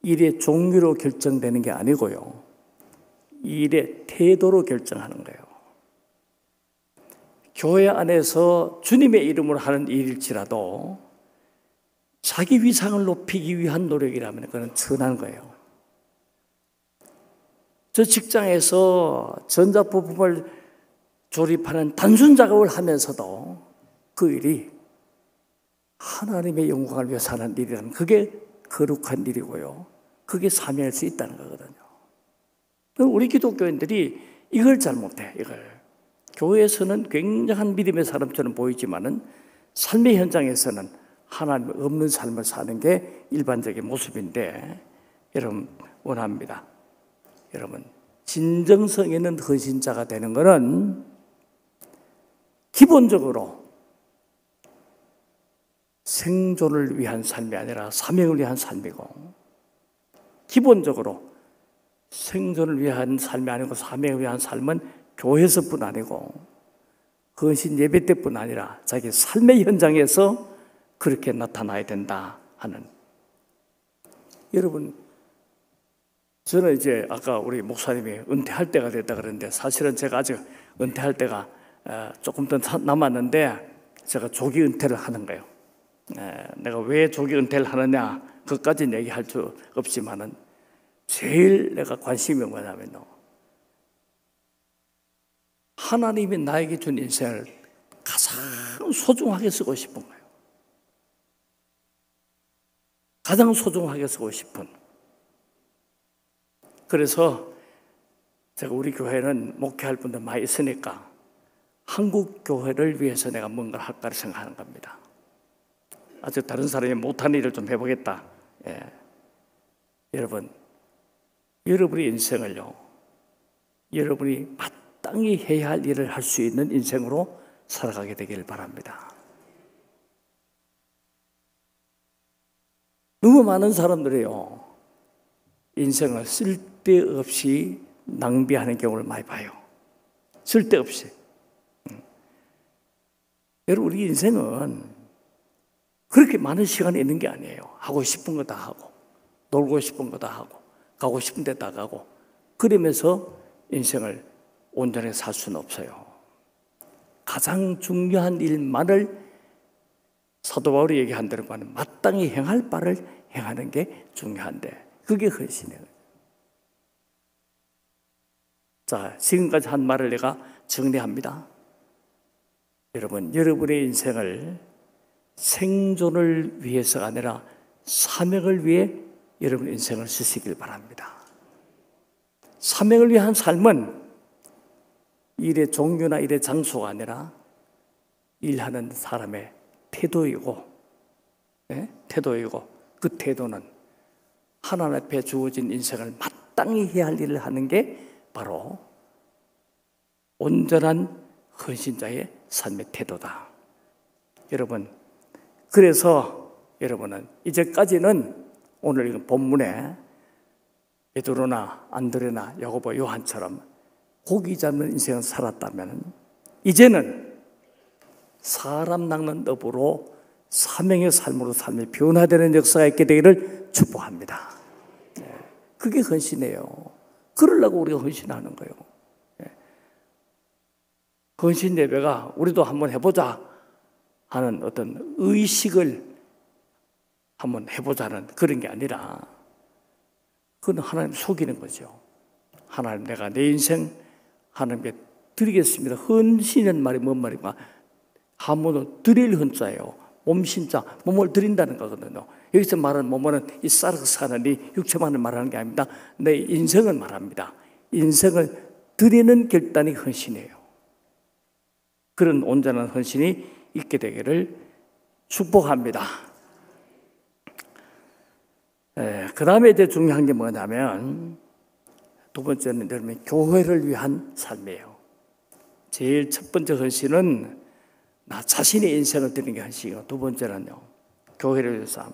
일의 종류로 결정되는 게 아니고요, 일의 태도로 결정하는 거예요. 교회 안에서 주님의 이름으로 하는 일일지라도 자기 위상을 높이기 위한 노력이라면 그건 천한 거예요. 저 직장에서 전자부품을 조립하는 단순 작업을 하면서도 그 일이 하나님의 영광을 위해서 하는 일이라면 그게 거룩한 일이고요, 그게 사명일 수 있다는 거거든요. 우리 기독교인들이 이걸 잘 못해. 이걸 교회에서는 굉장한 믿음의 사람처럼 보이지만은 삶의 현장에서는 하나님 없는 삶을 사는 게 일반적인 모습인데, 여러분 원합니다. 여러분, 진정성 있는 헌신자가 되는 것은 기본적으로 생존을 위한 삶이 아니라 사명을 위한 삶이고, 기본적으로 생존을 위한 삶이 아니고 사명을 위한 삶은 교회에서뿐 아니고 헌신 예배 때뿐 아니라 자기 삶의 현장에서 그렇게 나타나야 된다 하는. 여러분, 저는 이제 아까 우리 목사님이 은퇴할 때가 됐다 그러는데, 사실은 제가 아직 은퇴할 때가 조금 더 남았는데 제가 조기 은퇴를 하는 거예요. 내가 왜 조기 은퇴를 하느냐 그것까지는 얘기할 수 없지만은 제일 내가 관심이 뭐냐면요, 하나님이 나에게 준 인생을 가장 소중하게 쓰고 싶은 거예요. 가장 소중하게 쓰고 싶은. 그래서 제가 우리 교회는 목회할 분들 많이 있으니까 한국 교회를 위해서 내가 뭔가를 할까를 생각하는 겁니다. 아직 다른 사람이 못하는 일을 좀 해보겠다. 예. 여러분, 여러분의 인생을요, 여러분이 마땅히 해야 할 일을 할 수 있는 인생으로 살아가게 되길 바랍니다. 너무 많은 사람들이요, 인생을 쓸데없이 낭비하는 경우를 많이 봐요. 쓸데없이. 여러분, 우리 인생은 그렇게 많은 시간이 있는 게 아니에요. 하고 싶은 거 다 하고, 놀고 싶은 거 다 하고, 가고 싶은 데 다 가고, 그러면서 인생을 온전히 살 수는 없어요. 가장 중요한 일만을 사도 바울이 얘기한 대로 마땅히 행할 바를 행하는 게 중요한데, 그게 헌신이에요. 자, 지금까지 한 말을 내가 정리합니다. 여러분, 여러분의 인생을 생존을 위해서가 아니라 사명을 위해 여러분 인생을 쓰시길 바랍니다. 사명을 위한 삶은 일의 종류나 일의 장소가 아니라 일하는 사람의 태도이고, 네? 태도이고, 그 태도는 하나님 앞에 주어진 인생을 마땅히 해야 할 일을 하는 게 바로 온전한 헌신자의 삶의 태도다. 여러분, 그래서 여러분은 이제까지는 오늘 이 본문에 베드로나 안드레나 야고보 요한처럼 고기 잡는 인생을 살았다면, 이제는 사람 낚는 업으로 사명의 삶으로 삶이 변화되는 역사가 있게 되기를 축복합니다. 그게 헌신이에요. 그러려고 우리가 헌신하는 거예요. 헌신 예배가 우리도 한번 해보자 하는 어떤 의식을 한번 해보자는 그런 게 아니라, 그건 하나님 속이는 거죠. 하나님, 내가 내 인생 하나님께 드리겠습니다. 헌신이라는 말이 뭔 말인가? 한문으로 드릴 헌자예요. 몸신자, 몸을 드린다는 거거든요. 여기서 말하는 몸은 이 쌀을 사는 이 육체만을 말하는 게 아닙니다. 내 인생을 말합니다. 인생을 드리는 결단이 헌신이에요. 그런 온전한 헌신이 있게 되기를 축복합니다. 그 다음에 이제 중요한 게 뭐냐면 두 번째는 여러분 교회를 위한 삶이에요. 제일 첫 번째 헌신은 나 자신의 인생을 드리는 게 헌신이고, 두 번째는요 교회를 위한 삶.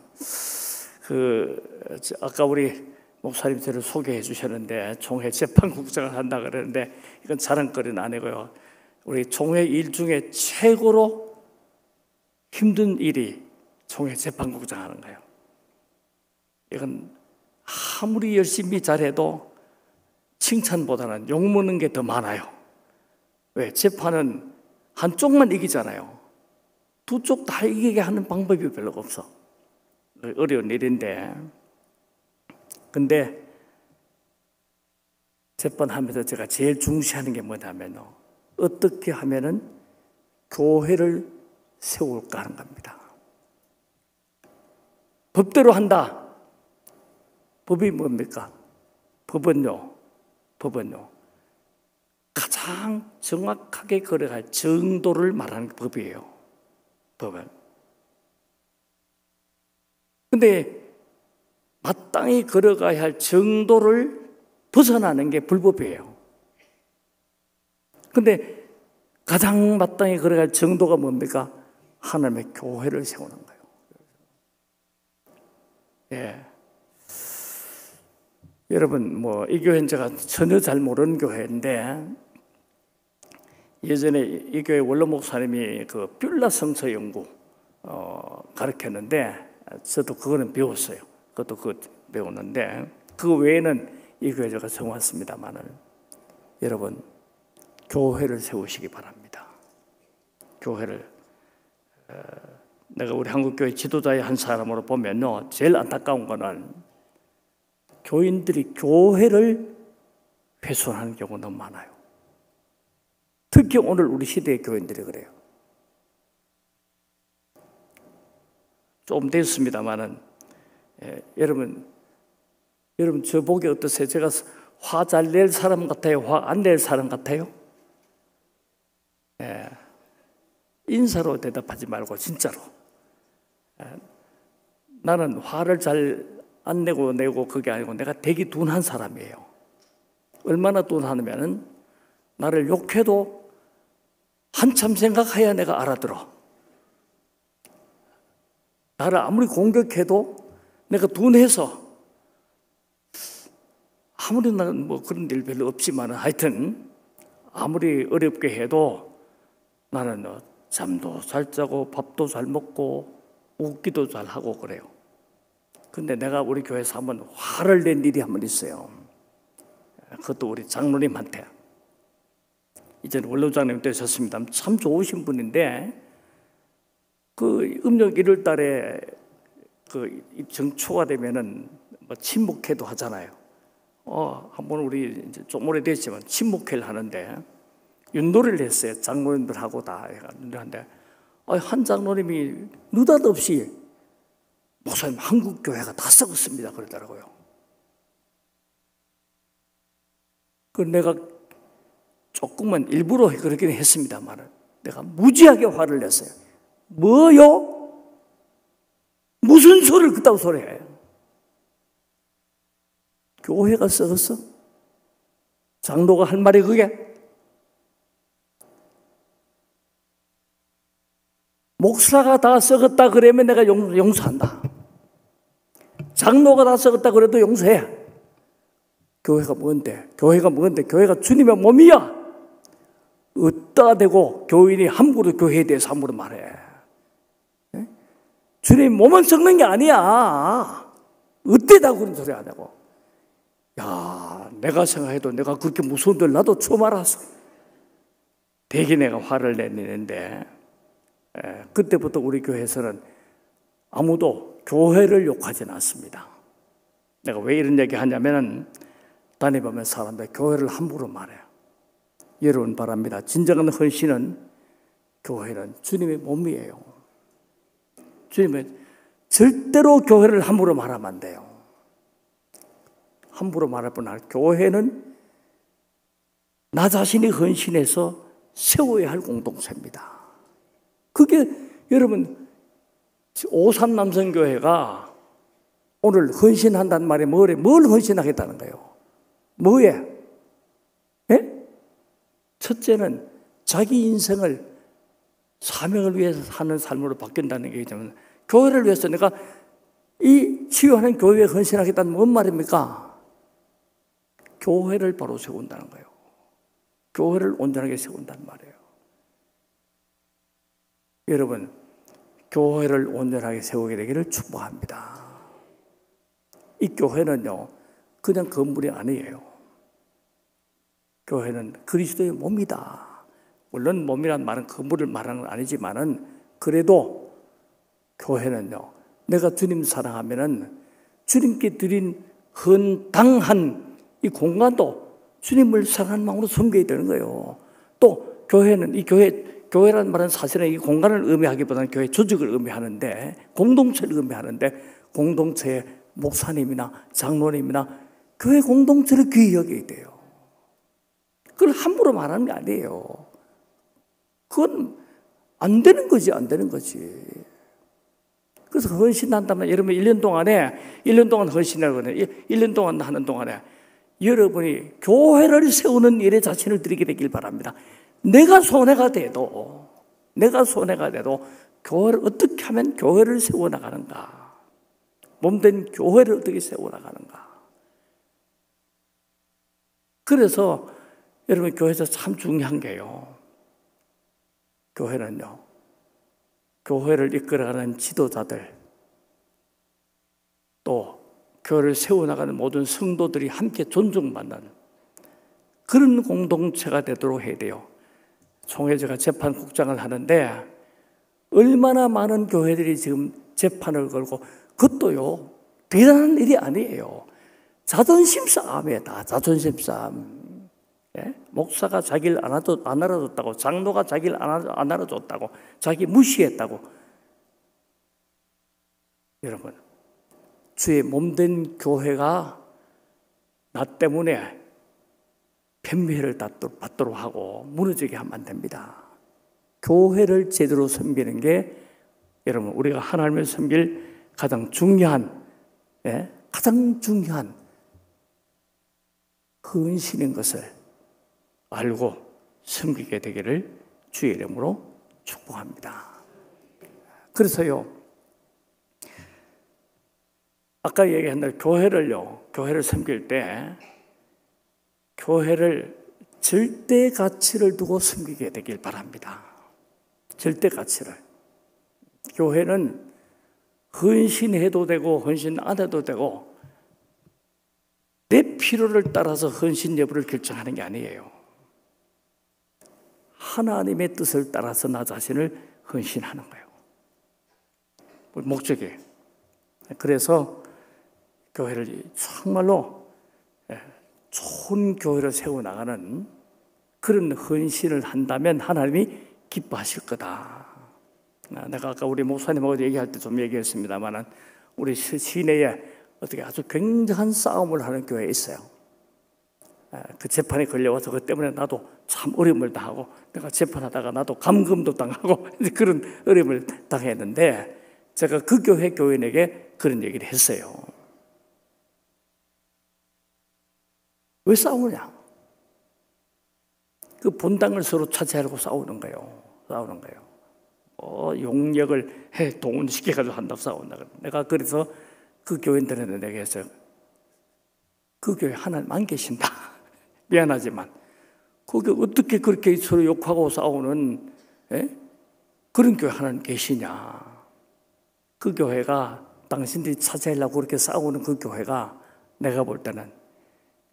아까 우리 목사님 저를 소개해 주셨는데 총회 재판국장을 한다 그러는데 이건 자랑거리는 아니고요. 우리 총회 일 중에 최고로 힘든 일이 총회 재판국장 하는 거예요. 이건 아무리 열심히 잘해도 칭찬보다는 욕먹는 게 더 많아요. 왜? 재판은 한쪽만 이기잖아요. 두 쪽 다 이기게 하는 방법이 별로 없어. 어려운 일인데, 근데 재판하면서 제가 제일 중시하는 게 뭐냐면 어떻게 하면은 교회를 세울까 하는 겁니다. 법대로 한다. 법이 뭡니까? 법은요 가장 정확하게 걸어갈 정도를 말하는 법이에요. 법은. 근데 마땅히 걸어가야 할 정도를 벗어나는 게 불법이에요. 근데 가장 마땅히 걸어갈 정도가 뭡니까? 하나님의 교회를 세우는 거예요. 예. 여러분, 이 교회는 제가 전혀 잘 모르는 교회인데, 예전에 이 교회 원로 목사님이 그 뷸라 성서 연구 가르쳤는데, 저도 그거는 배웠어요. 그것도 배웠는데, 그 외에는 이 교회 제가 처음 왔습니다만은, 여러분, 교회를 세우시기 바랍니다. 교회를. 내가 우리 한국교회 지도자의 한 사람으로 보면요, 제일 안타까운 거는 교인들이 교회를 훼손하는 경우가 너무 많아요. 특히 오늘 우리 시대의 교인들이 그래요. 좀 됐습니다만은, 여러분 저 보기 어떠세요? 제가 화 잘 낼 사람 같아요? 화 안 낼 사람 같아요? 인사로 대답하지 말고 진짜로. 나는 화를 잘 안 내고 그게 아니고 내가 되게 둔한 사람이에요. 얼마나 둔하냐면은 나를 욕해도 한참 생각해야 내가 알아들어. 나를 아무리 공격해도 내가 둔해서, 아무리 나는 그런 일 별로 없지만 하여튼 아무리 어렵게 해도 나는 잠도 잘 자고 밥도 잘 먹고 웃기도 잘 하고 그래요. 근데 내가 우리 교회에서 한번 화를 낸 일이 한 번 있어요. 그것도 우리 장로님한테. 이제는 원로장님 되셨습니다. 참 좋으신 분인데, 그 음력 1월 달에 그 정초가 되면은 친목회도 하잖아요. 한번 우리 이제 좀 오래됐지만 친목회를 하는데 윷놀이를 했어요. 장로님들하고 다 하는데, 한 장로님이 느닷없이 목사님 한국 교회가 다 썩었습니다 그러더라고요. 그 내가 조금만 일부러 그러긴 했습니다만 내가 무지하게 화를 냈어요. 뭐요? 무슨 소리를 그따구 소리 해? 교회가 썩었어? 장로가 할 말이 그게? 목사가 다 썩었다 그러면 내가 용서한다. 장로가 다 썩었다 그래도 용서해. 교회가 뭔데? 교회가 주님의 몸이야. 어디다 대고 교인이 함부로 교회에 대해서 함부로 말해. 주님 몸은 썩는 게 아니야. 어때다 그런 소리 안 하고. 야, 내가 생각해도 내가 그렇게 무서운 줄 나도 처음 알았어. 되게 내가 화를 내는데, 그때부터 우리 교회에서는 아무도 교회를 욕하지는 않습니다. 내가 왜 이런 얘기 하냐면은 다니보면 사람들 교회를 함부로 말해요. 여러분 바랍니다. 진정한 헌신은, 교회는 주님의 몸이에요. 주님은 절대로 교회를 함부로 말하면 안 돼요. 함부로 말할 뿐 아니라 교회는 나 자신이 헌신해서 세워야 할 공동체입니다. 그게 여러분 오산 남성교회가 오늘 헌신한다는 말이 뭘 헌신하겠다는 거예요? 뭐에? 예? 첫째는 자기 인생을 사명을 위해서 사는 삶으로 바뀐다는 게 있잖아요. 교회를 위해서 내가 이 치유하는 교회에 헌신하겠다는 뭔 말입니까? 교회를 바로 세운다는 거예요. 교회를 온전하게 세운다는 말이에요. 여러분, 교회를 온전하게 세우게 되기를 축복합니다. 이 교회는요, 그냥 건물이 아니에요. 교회는 그리스도의 몸이다. 물론 몸이란 말은 건물을 말하는 건 아니지만은 그래도 교회는요, 내가 주님 사랑하면은 주님께 드린 헌당한 이 공간도 주님을 사랑하는 마음으로 섬겨야 되는 거예요. 또 교회는 이 교회라는 말은 사실은 이 공간을 의미하기보다는 교회 조직을 의미하는데, 공동체를 의미하는데, 공동체의 목사님이나 장로님이나 교회 공동체를 귀히 여겨야 돼요. 그걸 함부로 말하는 게 아니에요. 그건 안 되는 거지, 안 되는 거지. 그래서 헌신한다면 여러분 1년 동안 헌신하고 1년 동안 하는 동안에 여러분이 교회를 세우는 일에 자신을 드리게 되길 바랍니다. 내가 손해가 돼도 교회를 어떻게 하면 교회를 세워나가는가, 몸된 교회를 어떻게 세워나가는가. 그래서 여러분 교회에서 참 중요한 게요, 교회는요, 교회를 이끌어가는 지도자들, 또 교회를 세워나가는 모든 성도들이 함께 존중받는 그런 공동체가 되도록 해야 돼요. 총회 제가 재판국장을 하는데 얼마나 많은 교회들이 지금 재판을 걸고, 그것도요 대단한 일이 아니에요. 자존심 싸움이다. 자존심 싸움. 예? 목사가 자기를 안 알아줬다고, 장로가 자기를 안 알아줬다고, 자기 무시했다고. 여러분, 주의 몸된 교회가 나 때문에 편미를 받도록 하고 무너지게 하면 안 됩니다. 교회를 제대로 섬기는 게 여러분 우리가 하나님을 섬길 가장 중요한 헌신인 것을 알고 섬기게 되기를 주의 이름으로 축복합니다. 그래서요, 아까 얘기한 대로 교회를 섬길 때 교회를 절대 가치를 두고 섬기게 되길 바랍니다. 절대 가치를. 교회는 헌신해도 되고 헌신 안 해도 되고 내 필요를 따라서 헌신 여부를 결정하는 게 아니에요. 하나님의 뜻을 따라서 나 자신을 헌신하는 거예요. 목적이. 그래서 교회를 정말로 좋은 교회를 세워나가는 그런 헌신을 한다면 하나님이 기뻐하실 거다. 내가 아까 우리 목사님하고 얘기할 때 좀 얘기했습니다만, 우리 시내에 어떻게 아주 굉장한 싸움을 하는 교회에 있어요. 그 재판에 걸려와서 그 때문에 나도 참 어려움을 당하고, 내가 재판하다가 나도 감금도 당하고 그런 어려움을 당했는데, 제가 그 교회 교인에게 그런 얘기를 했어요. 왜 싸우냐? 그 본당을 서로 차지하려고 싸우는 거예요. 용역을 동원시켜가지고 한다고 싸운다. 내가 그래서 그 교인들한테 내가 했어요. 그 교회 하나님 안 계신다. 미안하지만 거기 어떻게 그렇게 서로 욕하고 싸우는 그런 교회 하나님 계시냐? 그 교회가 당신들이 차지하려고 그렇게 싸우는 그 교회가 내가 볼 때는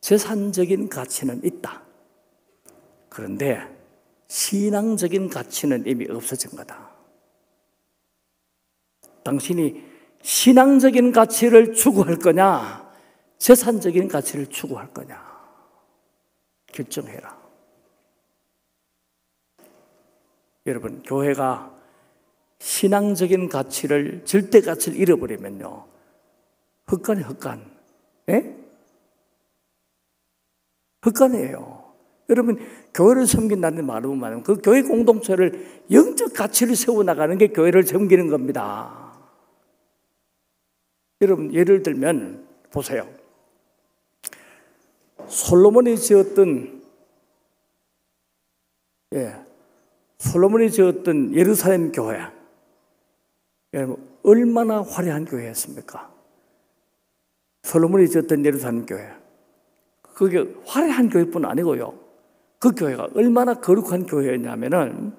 재산적인 가치는 있다. 그런데 신앙적인 가치는 이미 없어진 거다. 당신이 신앙적인 가치를 추구할 거냐, 재산적인 가치를 추구할 거냐, 결정해라. 여러분, 교회가 신앙적인 가치를, 절대 가치를 잃어버리면요, 헛간이 헛간. 예? 헛간이에요. 여러분, 교회를 섬긴다는 말은 그 교회 공동체를, 영적 가치를 세워나가는 게 교회를 섬기는 겁니다. 여러분, 예를 들면 보세요. 솔로몬이 지었던 예루살렘 교회, 여러분, 얼마나 화려한 교회였습니까? 솔로몬이 지었던 예루살렘 교회, 그게 화려한 교회뿐 아니고요, 그 교회가 얼마나 거룩한 교회였냐면은,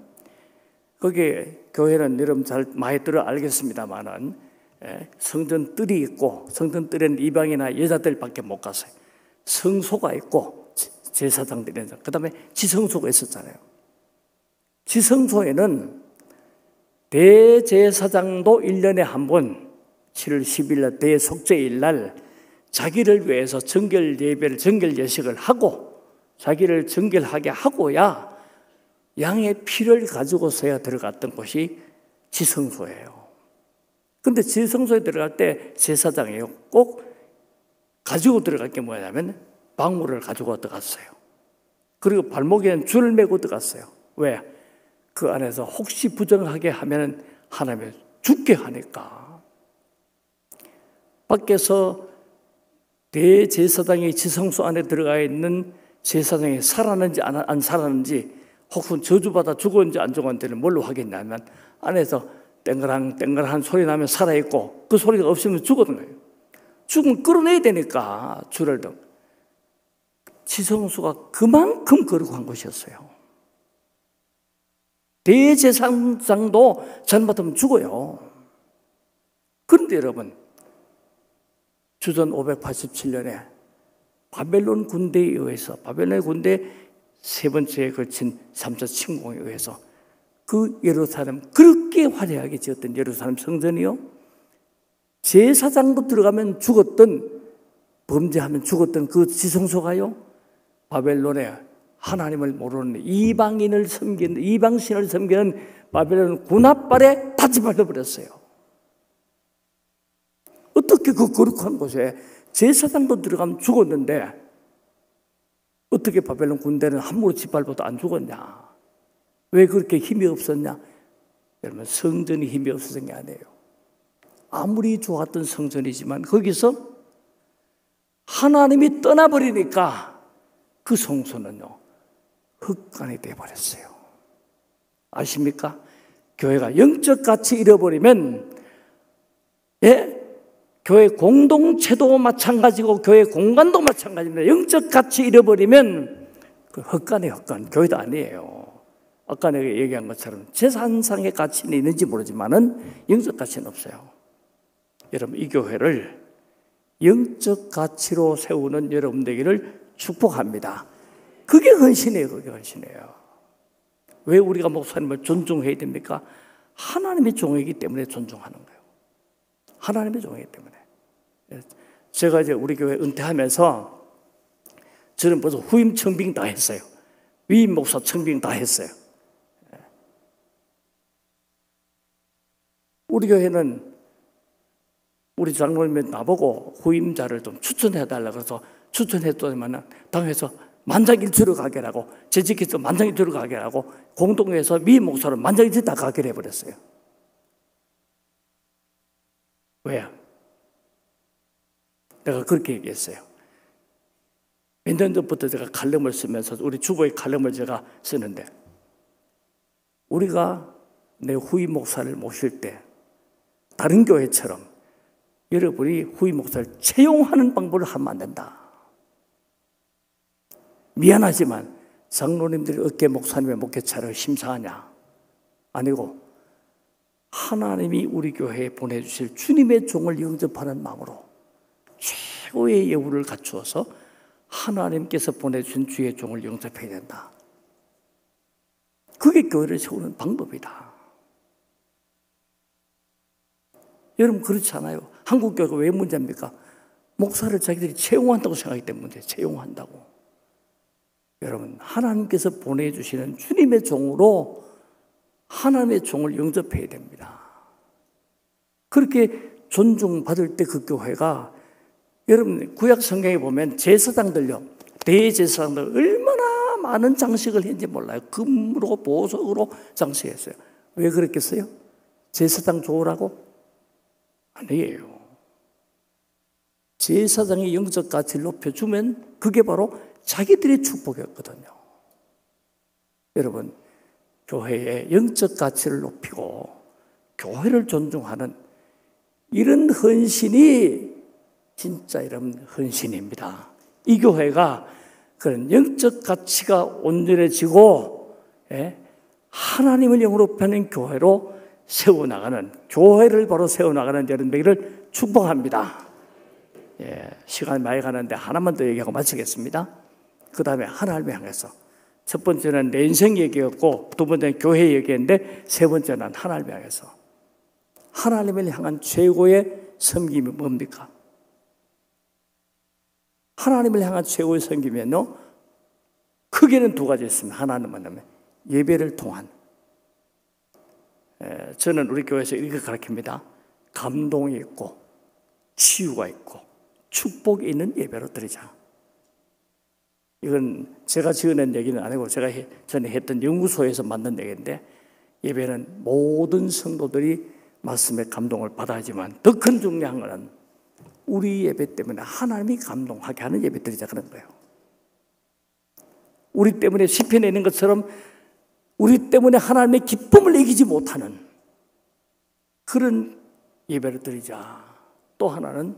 거기에 교회는 여러분 잘 많이 들어 알겠습니다만은, 성전 뜰이 있고, 성전 뜰에는 이방이나 여자들밖에 못 갔어요. 성소가 있고, 제사장들이, 그 다음에 지성소가 있었잖아요. 지성소에는 대제사장도 1년에 한 번 7월 10일 날 대속죄일 날 자기를 위해서 정결 예배를, 정결 예식을 하고 자기를 정결하게 하고야 양의 피를 가지고서야 들어갔던 곳이 지성소예요. 근데 지성소에 들어갈 때 제사장이요, 꼭 가지고 들어갈 게 뭐냐면 방울을 가지고 들어갔어요. 그리고 발목에는 줄을 메고 들어갔어요. 왜? 그 안에서 혹시 부정하게 하면 하나님을 죽게 하니까. 밖에서 대제사장이 지성소 안에 들어가 있는 제사장이 살았는지 안 살았는지, 혹은 저주받아 죽었는지 안 죽었는지를 뭘로 하겠냐면, 안에서 땡그랑땡그랑한 소리 나면 살아있고, 그 소리가 없으면 죽었던 거예요. 죽으면 끌어내야 되니까 줄을 더. 지성소가 그만큼 거룩한 곳이었어요. 대제사장도 잘못하면 죽어요. 그런데 여러분, 주전 587년에 바벨론 군대에 의해서, 바벨론 군대 세 번째에 걸친 3차 침공에 의해서 그 예루살렘, 그렇게 화려하게 지었던 예루살렘 성전이요, 제사장도 들어가면 죽었던, 범죄하면 죽었던 그 지성소가요, 바벨론에 하나님을 모르는 이방신을 섬기는 바벨론 군합발에 다 짓밟혀버렸어요. 어떻게 그 거룩한 곳에 제사장도 들어가면 죽었는데 어떻게 바벨론 군대는 함부로 짓밟아도 안 죽었냐? 왜 그렇게 힘이 없었냐? 여러분, 성전이 힘이 없어진 게 아니에요. 아무리 좋았던 성전이지만 거기서 하나님이 떠나버리니까 그 성소는요, 흑간이 되어버렸어요. 아십니까? 교회가 영적 가치 잃어버리면, 교회 공동체도 마찬가지고 교회 공간도 마찬가지입니다. 영적 가치 잃어버리면 그 흑간의 흑간, 교회도 아니에요. 아까 내가 얘기한 것처럼 재산상의 가치는 있는지 모르지만은 영적 가치는 없어요. 여러분, 이 교회를 영적 가치로 세우는 여러분 되기를 축복합니다. 그게 헌신이에요. 그게 헌신이에요. 왜 우리가 목사님을 존중해야 됩니까? 하나님의 종이기 때문에 존중하는 거예요. 하나님의 종이기 때문에. 제가 이제 우리 교회 은퇴하면서 저는 벌써 후임 청빙 다 했어요. 위임 목사 청빙 다 했어요. 우리 교회는 우리 장로님이 나보고 후임자를 좀 추천해달라고 해서 추천했더니만 당에서 만장일치로 가게라고, 재직해서 만장일치로 가게라고, 공동회에서 미 목사를 만장일치 다 가게 해버렸어요. 왜? 내가 그렇게 얘기했어요. 몇 년 전부터 제가 칼럼을 쓰면서 우리 주보에 칼럼을 제가 쓰는데, 우리가 내 후임 목사를 모실 때 다른 교회처럼 여러분이 후임 목사를 채용하는 방법을 하면 안 된다. 미안하지만 장로님들이 어깨 목사님의 목회차를 심사하냐? 아니고 하나님이 우리 교회에 보내주실 주님의 종을 영접하는 마음으로 최고의 예우를 갖추어서 하나님께서 보내주신 주의 종을 영접해야 된다. 그게 교회를 세우는 방법이다. 여러분, 그렇지 않아요? 한국 교회가 왜 문제입니까? 목사를 자기들이 채용한다고 생각하기 때문에 채용한다고. 여러분, 하나님께서 보내주시는 주님의 종으로 하나님의 종을 영접해야 됩니다. 그렇게 존중받을 때 그 교회가, 여러분 구약 성경에 보면 제사장들요, 대제사장들 얼마나 많은 장식을 했는지 몰라요. 금으로 보석으로 장식했어요. 왜 그랬겠어요? 제사장 좋으라고? 아니에요. 제사장의 영적 가치를 높여주면 그게 바로 자기들의 축복이었거든요. 여러분, 교회의 영적 가치를 높이고 교회를 존중하는 이런 헌신이 진짜 이런 헌신입니다. 이 교회가 그런 영적 가치가 온전해지고 하나님을 영으로 펴는 교회로 세워나가는, 교회를 바로 세워나가는 여러분들을 축복합니다. 시간이 많이 가는데 하나만 더 얘기하고 마치겠습니다. 그 다음에 하나님을 향해서, 첫 번째는 내 인생 얘기였고, 두 번째는 교회 얘기인데, 세 번째는 하나님을 향해서. 하나님을 향한 최고의 섬김이 뭡니까? 하나님을 향한 최고의 섬김은요, 크게는 두 가지 있습니다. 하나는 뭐냐면 예배를 통한, 저는 우리 교회에서 이렇게 가르칩니다. 감동이 있고 치유가 있고 축복이 있는 예배로 드리자. 이건 제가 지어낸 얘기는 아니고 제가 전에 했던 연구소에서 만든 얘기인데, 예배는 모든 성도들이 말씀의 감동을 받아야지만 더 큰 중요한 것은 우리 예배 때문에 하나님이 감동하게 하는 예배 드리자, 그런 거예요. 우리 때문에 시편에 있는 것처럼 우리 때문에 하나님의 기쁨을 이기지 못하는 그런 예배를 드리자. 또 하나는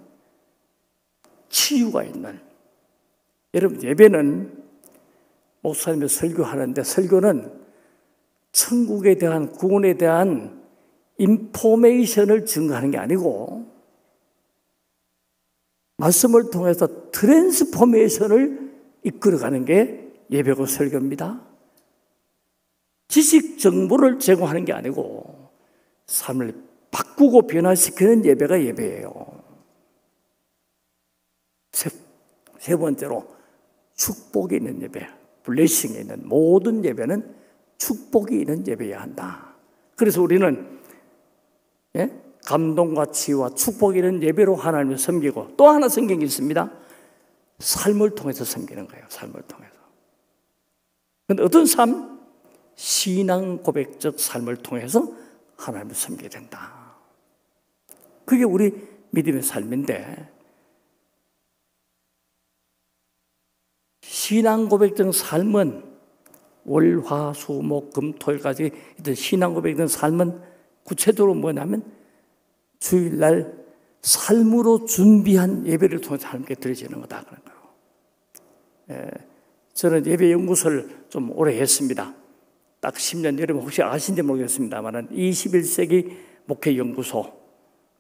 치유가 있는, 여러분 예배는 목사님이 설교하는데, 설교는 천국에 대한, 구원에 대한 인포메이션을 증거하는 게 아니고 말씀을 통해서 트랜스포메이션을 이끌어가는 게 예배고 설교입니다. 지식 정보를 제공하는 게 아니고 삶을 바꾸고 변화시키는 예배가 예배예요. 세 번째로 축복이 있는 예배, 블레싱이 있는 모든 예배는 축복이 있는 예배여야 한다. 그래서 우리는 감동과 치유와 축복이 있는 예배로 하나님을 섬기고, 또 하나 성경이 있습니다. 삶을 통해서 섬기는 거예요. 삶을 통해서. 그런데 어떤 삶? 신앙 고백적 삶을 통해서 하나님을 섬겨야 된다. 그게 우리 믿음의 삶인데, 신앙 고백적 삶은 월, 화, 수, 목, 금, 토일까지 있던 신앙 고백적 삶은 구체적으로 뭐냐면 주일날 삶으로 준비한 예배를 통해서 하나님께 드려지는 거다, 그런 거예요. 저는 예배 연구소를 좀 오래 했습니다. 딱 10년, 여러분 혹시 아신지 모르겠습니다만 21세기 목회 연구소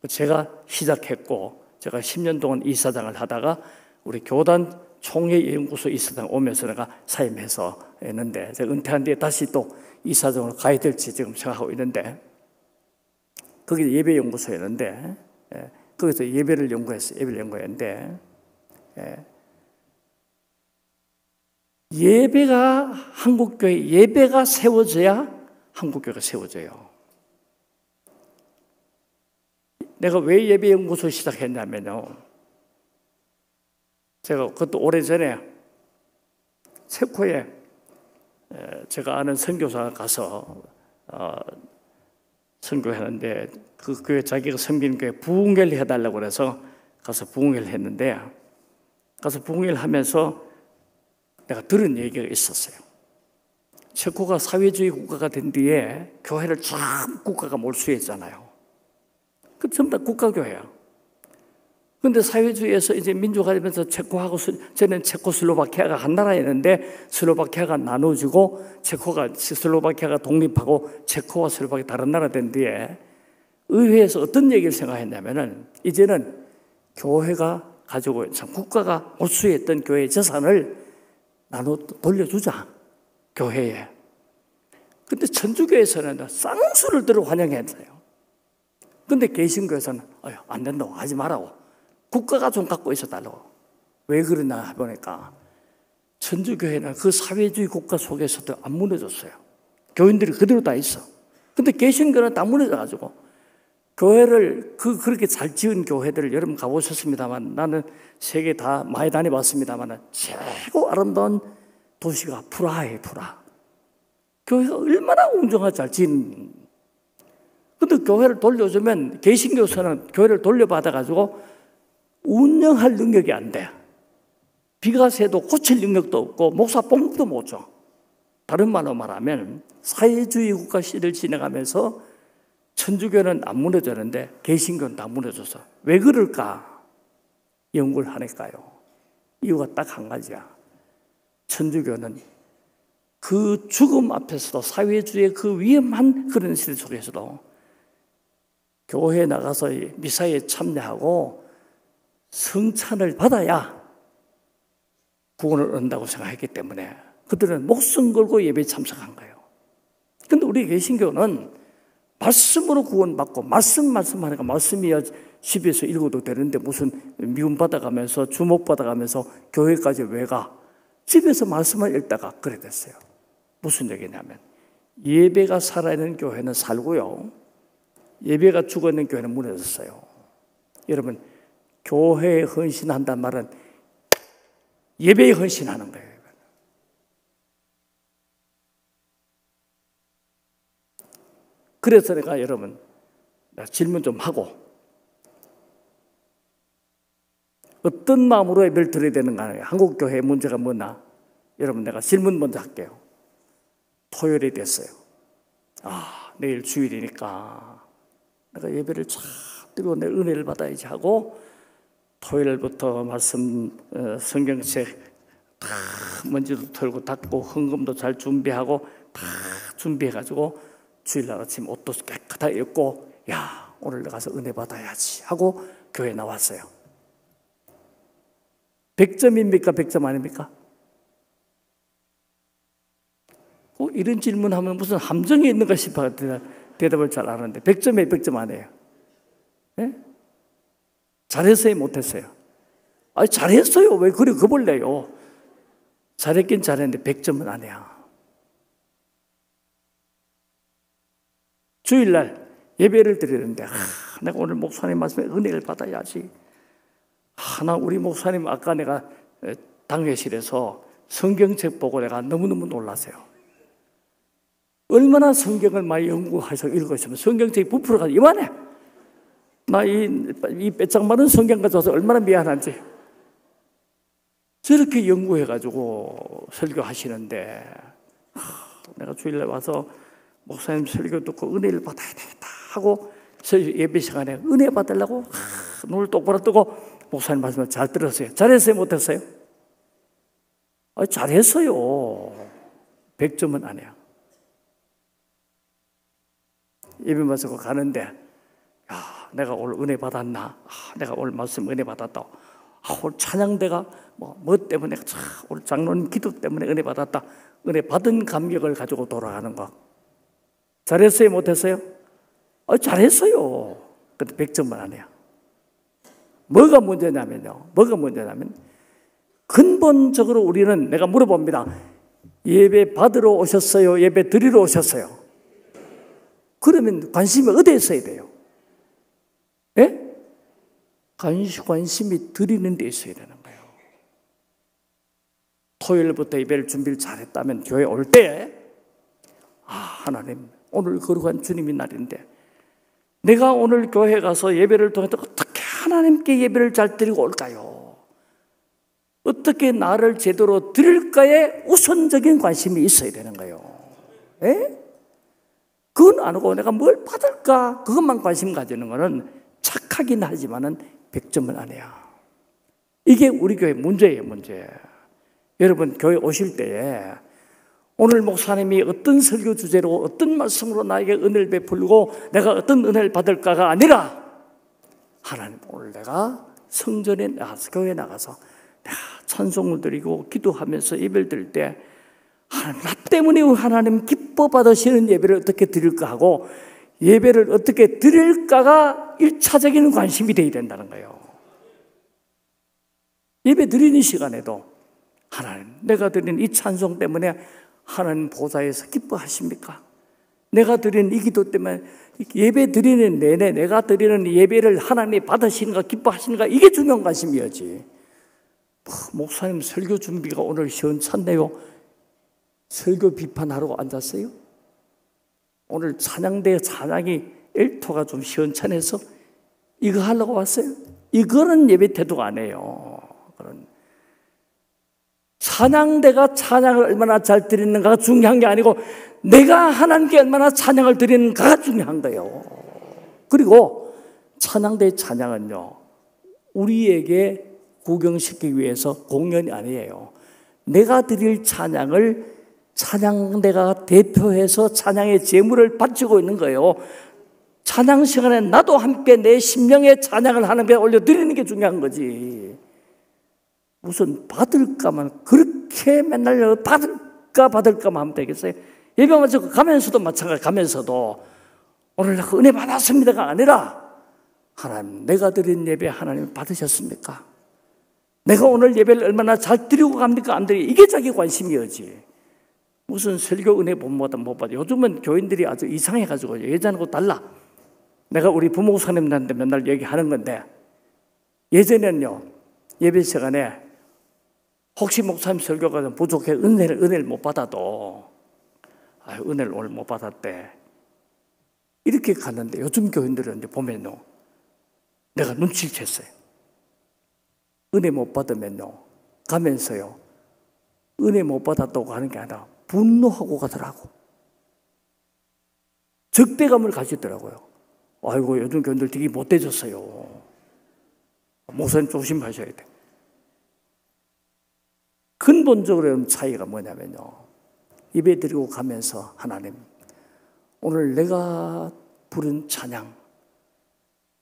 제가 시작했고, 제가 10년 동안 이사장을 하다가 우리 교단 총회 연구소 이사장 오면서 내가 사임해서 했는데, 제가 은퇴한 뒤에 다시 또 이사장으로 가야 될지 지금 생각하고 있는데, 거기 예배 연구소였는데, 거기서 예배를 연구했어요. 예배를 연구했는데, 예배가, 한국교회 예배가 세워져야 한국교회가 세워져요. 내가 왜 예배 연구소 시작했냐면요, 제가 그것도 오래전에 체코에 제가 아는 선교사가 가서 선교했는데, 그 교회 자기가 섬기는 교회 부흥회를 해달라고 그래서 가서 부흥회를 했는데, 가서 부흥회를 하면서 내가 들은 얘기가 있었어요. 체코가 사회주의 국가가 된 뒤에 교회를 쫙 국가가 몰수했잖아요. 그 전부 다 국가교회야. 그런데 사회주의에서 이제 민주화가 되면서 체코하고, 저는 체코슬로바키아가 한 나라였는데 슬로바키아가 나눠지고 슬로바키아가 독립하고 체코와 슬로바키아 다른 나라 된 뒤에 의회에서 어떤 얘기를 생각했냐면은, 이제는 교회가 가지고 국가가 몰수했던 교회의 재산을 나눠 돌려주자, 교회에. 근데 천주교에서는 쌍수를 들어 환영했어요. 근데 개신교에서는 안 된다고, 하지 말라고, 국가가 좀 갖고 있어 달라고. 왜 그러나 보니까 천주교회는 그 사회주의 국가 속에서도 안 무너졌어요. 교인들이 그대로 다 있어. 근데 개신교는 다 무너져가지고 교회를 그렇게 잘 지은 교회들 여러분 가보셨습니다만 나는 세계 다 많이 다녀봤습니다만 최고 아름다운 도시가 프라하예요. 프라하. 교회가 얼마나 웅장하게 잘 지은. 근데 교회를 돌려주면 개신교서는 교회를 돌려받아가지고 운영할 능력이 안 돼. 비가 새도 고칠 능력도 없고 목사 봉급도 못 줘. 다른 말로 말하면 사회주의 국가 시대를 지나가면서 천주교는 안 무너졌는데 개신교는 다 무너졌어. 왜 그럴까? 연구를 하니까요. 이유가 딱 한 가지야. 천주교는 그 죽음 앞에서도 사회주의의 그 위험한 그런 시대 속에서도 교회에 나가서 미사에 참여하고 성찬을 받아야 구원을 얻는다고 생각했기 때문에 그들은 목숨 걸고 예배에 참석한 거예요. 그런데 우리 개신교는 말씀으로 구원받고 말씀하니까 말씀이야 집에서 읽어도 되는데 무슨 미움받아가면서 주목받아가면서 교회까지 왜 가? 집에서 말씀을 읽다가 그래 됐어요. 무슨 얘기냐면 예배가 살아있는 교회는 살고요. 예배가 죽어있는 교회는 무너졌어요. 여러분 교회에 헌신한다는 말은 예배에 헌신하는 거예요. 그래서 내가 여러분 질문 좀 하고 어떤 마음으로 예배를 드려야 되는가? 한국 교회의 문제가 뭐나? 여러분 내가 질문 먼저 할게요. 토요일이 됐어요. 내일 주일이니까 내가 예배를 쫙 드리고 내 은혜를 받아야지 하고 토요일부터 말씀 성경책 다 먼지도 털고 닦고 헌금도 잘 준비하고 다 준비해가지고 주일날 아침 옷도 깨끗하게 입고 야 오늘 나가서 은혜 받아야지 하고 교회에 나왔어요. 100점입니까? 100점 아닙니까? 이런 질문하면 무슨 함정이 있는가 싶어 대답을 잘 안 하는데 100점에 100점 아니에요. 네? 잘했어요? 못했어요? 잘했어요. 왜 그래 겁을 내요? 잘했긴 잘했는데 100점은 아니야. 주일날 예배를 드리는데 내가 오늘 목사님 말씀에 은혜를 받아야지. 나 우리 목사님 아까 내가 당회실에서 성경책 보고 내가 너무너무 놀랐어요. 얼마나 성경을 많이 연구해서 읽었으면 성경책이 부풀어가 이만해. 나 이 빼짝 많은 성경 가져와서 얼마나 미안한지. 저렇게 연구해가지고 설교하시는데 내가 주일날 와서 목사님 설교 듣고 은혜를 받아야 되겠다 하고 예배 시간에 은혜 받으려고 눈을 똑바로 뜨고 목사님 말씀을 잘 들었어요. 잘했어요? 못했어요? 잘했어요. 100점은 아니야. 예배 마치고 가는데 내가 오늘 은혜 받았나? 내가 오늘 말씀 은혜 받았다. 오늘 찬양대가 뭐 때문에 오늘 장로님 기도 때문에 은혜 받았다. 은혜 받은 감격을 가지고 돌아가는 거. 잘했어요? 못했어요? 잘했어요. 근데 100점만 아니야. 뭐가 문제냐면 근본적으로 우리는 내가 물어봅니다. 예배 받으러 오셨어요? 예배 드리러 오셨어요? 그러면 관심이 어디에 있어야 돼요? 예? 관심이 드리는 데 있어야 되는 거예요. 토요일부터 예배를 준비를 잘했다면 교회 올 때 하나님 오늘 거룩한 주님의 날인데 내가 오늘 교회 가서 예배를 통해서 어떻게 하나님께 예배를 잘 드리고 올까요? 어떻게 나를 제대로 드릴까에 우선적인 관심이 있어야 되는 거예요. 예? 그건 안 하고 내가 뭘 받을까 그것만 관심 가지는 거는 착하긴 하지만은 100점은 아니야. 이게 우리 교회 문제예요. 문제. 여러분 교회 오실 때에 오늘 목사님이 어떤 설교 주제로 어떤 말씀으로 나에게 은혜를 베풀고 내가 어떤 은혜를 받을까가 아니라 하나님 오늘 내가 성전에 나가서 교회에 나가서 내가 찬송을 드리고 기도하면서 예배를 드릴 때 하나님 나 때문에 하나님 기뻐 받으시는 예배를 어떻게 드릴까 하고 예배를 어떻게 드릴까가 1차적인 관심이 되어야 된다는 거예요. 예배 드리는 시간에도 하나님 내가 드린 이 찬송 때문에 하나님 보좌에서 기뻐하십니까? 내가 드리는 이 기도 때문에 예배 드리는 내내 내가 드리는 예배를 하나님이 받으시는가 기뻐하시는가 이게 중요한 관심이었지. 목사님 설교 준비가 오늘 시원찮네요. 설교 비판하러 앉았어요? 오늘 찬양대 찬양이 일토가 좀 시원찮아서 이거 하려고 왔어요? 이거는 예배 태도가 아니에요. 그런 찬양대가 찬양을 얼마나 잘 드리는가가 중요한 게 아니고 내가 하나님께 얼마나 찬양을 드리는가가 중요한 거예요. 그리고 찬양대의 찬양은요, 우리에게 구경시키기 위해서 공연이 아니에요. 내가 드릴 찬양을 찬양대가 대표해서 찬양의 제물을 바치고 있는 거예요. 찬양 시간에 나도 함께 내 심령의 찬양을 하나님께 올려드리는 게 중요한 거지. 무슨 받을까만 그렇게 맨날 받을까만 하면 되겠어요? 예배 마치고 가면서도 마찬가지, 가면서도 오늘 은혜 받았습니다가 아니라 하나님, 내가 드린 예배 하나님 받으셨습니까? 내가 오늘 예배를 얼마나 잘 드리고 갑니까? 안 드리고 이게 자기 관심이었지. 무슨 설교 은혜 본보다 못 받아. 요즘은 교인들이 아주 이상해가지고 예전하고 달라. 내가 우리 부목사님들한테 맨날 얘기하는 건데 예전에는요, 예배 시간에 혹시 목사님 설교가 부족해 은혜를 못 받아도 은혜를 오늘 못 받았대 이렇게 갔는데 요즘 교인들은 이제 보면요, 내가 눈치챘어요. 은혜 못 받으면요, 가면서요, 은혜 못 받았다고 하는 게 아니라 분노하고 가더라고. 적대감을 가지더라고요. 아이고, 요즘 교인들 되게 못돼졌어요. 목사님 조심하셔야 돼. 근본적으로 차이가 뭐냐면요, 예배 드리고 가면서 하나님, 오늘 내가 부른 찬양,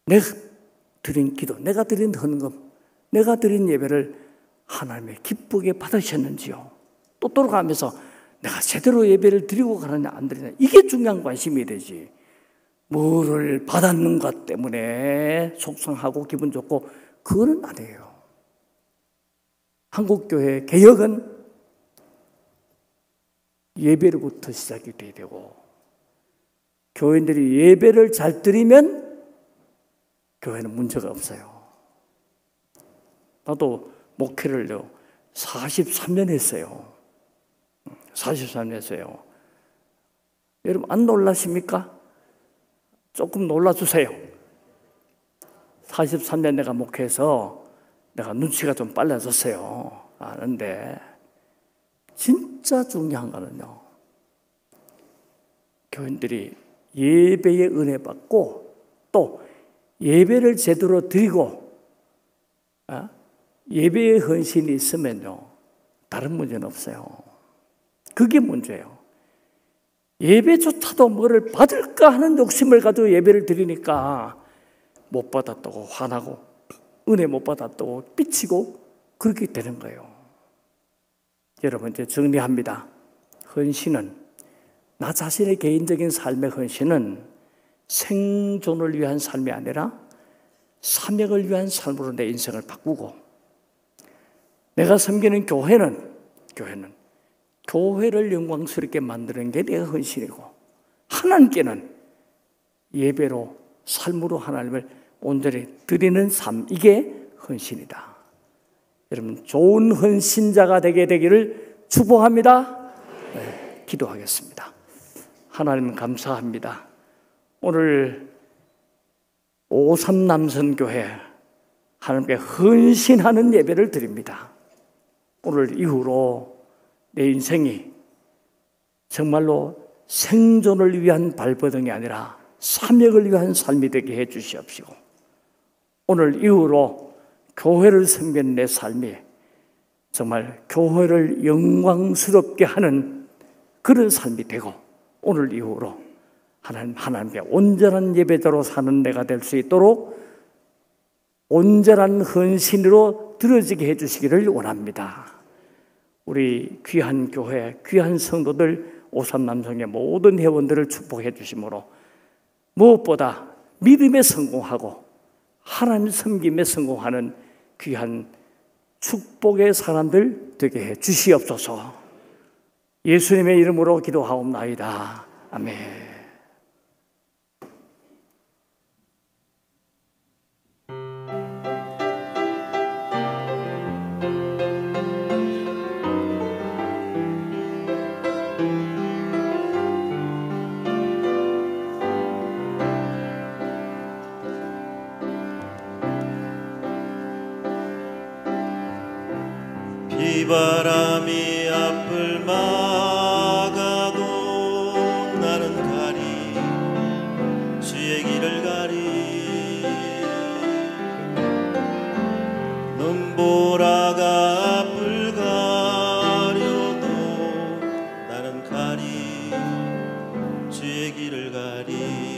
내가 드린 기도, 내가 드린 헌금, 내가 드린 예배를 하나님의 기쁘게 받으셨는지요? 또 돌아가면서 내가 제대로 예배를 드리고 가느냐 안 드리냐, 이게 중요한 관심이 되지. 뭐를 받았는가 때문에 속상하고 기분 좋고 그거는 아니에요. 한국교회 개혁은 예배로부터 시작이 돼야 되고, 교인들이 예배를 잘 드리면 교회는 문제가 없어요. 나도 목회를요 43년 했어요. 43년 했어요. 여러분 안 놀라십니까? 조금 놀라주세요. 43년 내가 목회해서 내가 눈치가 좀 빨라졌어요. 아는데 진짜 중요한 거는요, 교인들이 예배의 은혜 받고 또 예배를 제대로 드리고 예배의 헌신이 있으면요, 다른 문제는 없어요. 그게 문제예요. 예배조차도 뭐를 받을까 하는 욕심을 가지고 예배를 드리니까 못 받았다고 화나고 은혜 못 받았다고 삐치고 그렇게 되는 거예요. 여러분, 이제 정리합니다. 헌신은, 나 자신의 개인적인 삶의 헌신은 생존을 위한 삶이 아니라 사명을 위한 삶으로 내 인생을 바꾸고, 내가 섬기는 교회는 교회를 영광스럽게 만드는 게 내 헌신이고, 하나님께는 예배로 삶으로 하나님을 온전히 드리는 삶, 이게 헌신이다. 여러분, 좋은 헌신자가 되게 되기를 축복합니다. 네, 기도하겠습니다. 하나님 감사합니다. 오늘 오삼 남선교회 하나님께 헌신하는 예배를 드립니다. 오늘 이후로 내 인생이 정말로 생존을 위한 발버둥이 아니라 사명을 위한 삶이 되게 해 주시옵시고, 오늘 이후로 교회를 섬기는 내 삶이 정말 교회를 영광스럽게 하는 그런 삶이 되고, 오늘 이후로 하나님께 온전한 예배자로 사는 내가 될 수 있도록 온전한 헌신으로 드려지게 해주시기를 원합니다. 우리 귀한 교회, 귀한 성도들, 오삼남성의 모든 회원들을 축복해 주심으로 무엇보다 믿음에 성공하고 하나님 섬김에 성공하는 귀한 축복의 사람들 되게 해 주시옵소서. 예수님의 이름으로 기도하옵나이다. 아멘. 이 바람이 앞을 막아도 나는 가리 주의 길을 가리 눈보라가 앞을 가려도 나는 가리 주의 길을 가리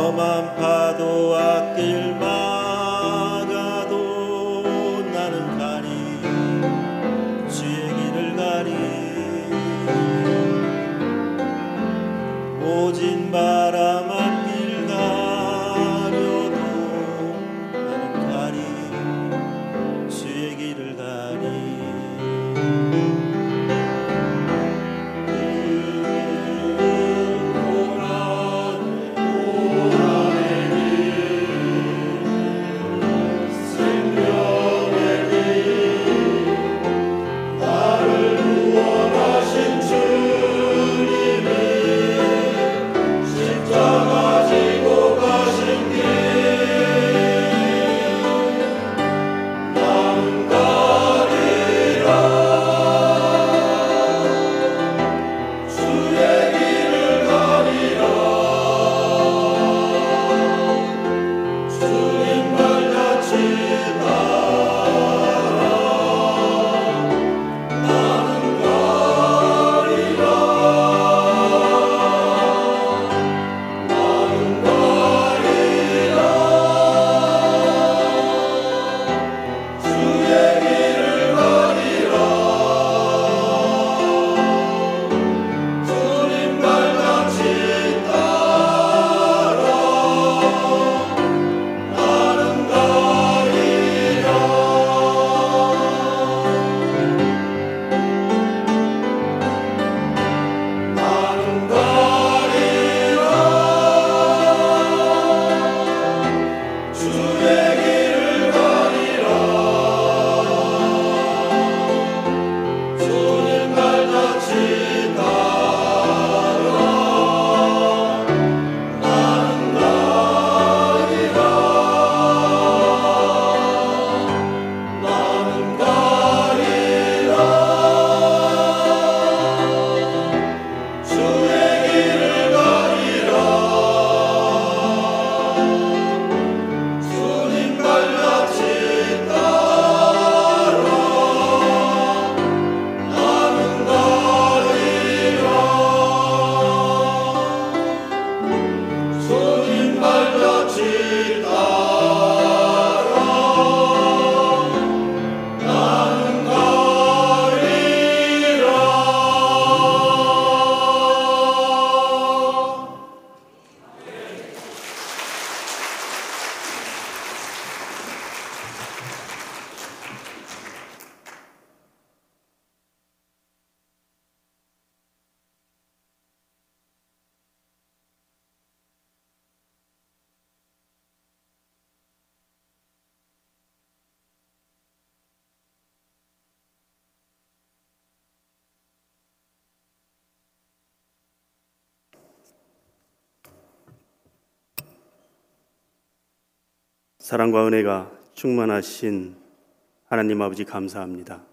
험한 파도 앞길 막아도 나는 가리 주의 길을 가리 모진 바람 앞길 가려도 나는 가리 주의 길을 가리 십자가 사랑과 은혜가 충만하신 하나님 아버지 감사합니다.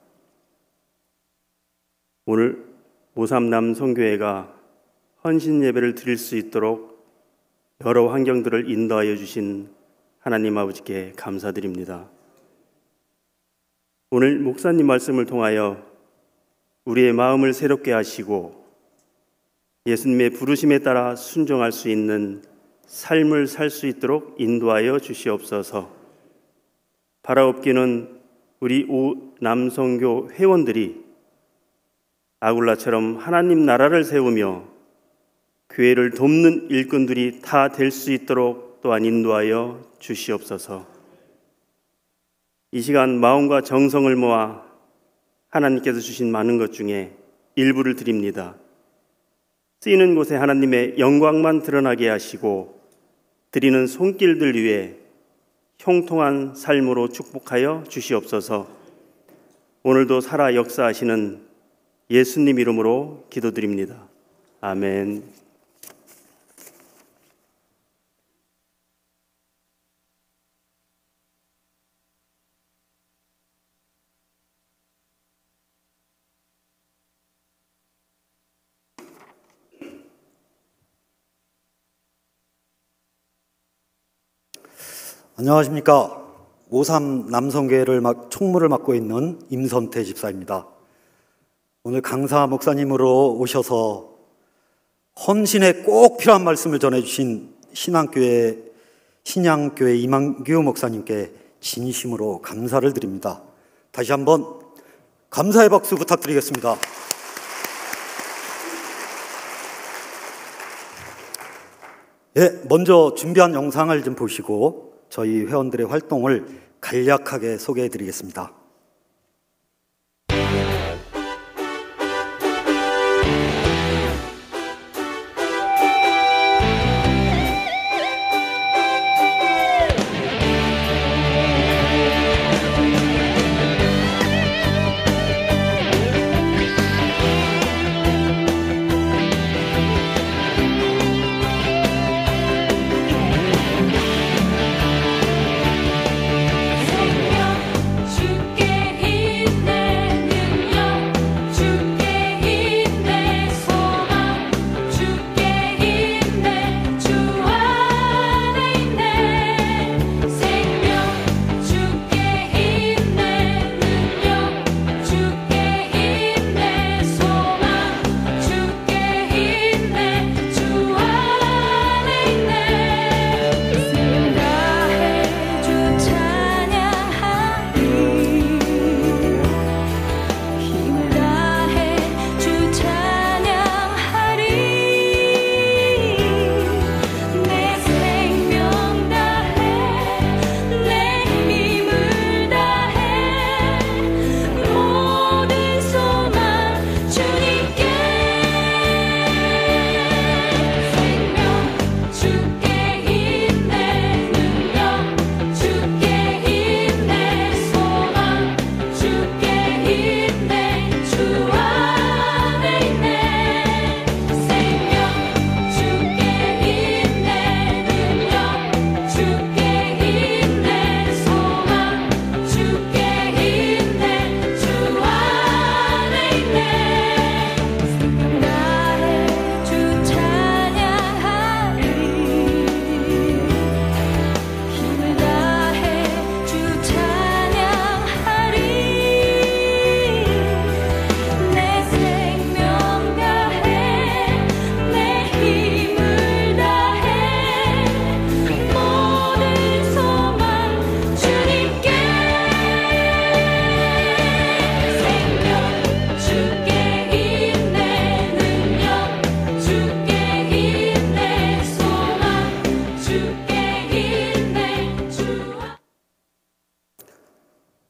오늘 오삼남성교회가 헌신 예배를 드릴 수 있도록 여러 환경들을 인도하여 주신 하나님 아버지께 감사드립니다. 오늘 목사님 말씀을 통하여 우리의 마음을 새롭게 하시고 예수님의 부르심에 따라 순종할 수 있는 삶을 살 수 있도록 인도하여 주시옵소서. 바라옵기는 우리 남성교 회원들이 아굴라처럼 하나님 나라를 세우며 교회를 돕는 일꾼들이 다 될 수 있도록 또한 인도하여 주시옵소서. 이 시간 마음과 정성을 모아 하나님께서 주신 많은 것 중에 일부를 드립니다. 쓰이는 곳에 하나님의 영광만 드러나게 하시고 드리는 손길들 위에 형통한 삶으로 축복하여 주시옵소서. 오늘도 살아 역사하시는 예수님 이름으로 기도드립니다. 아멘. 안녕하십니까. 오삼 남성교회를 총무를 맡고 있는 임선태 집사입니다. 오늘 강사 목사님으로 오셔서 헌신에 꼭 필요한 말씀을 전해주신 신양교회 이만규 목사님께 진심으로 감사를 드립니다. 다시 한번 감사의 박수 부탁드리겠습니다. 먼저 준비한 영상을 좀 보시고 저희 회원들의 활동을 간략하게 소개해 드리겠습니다.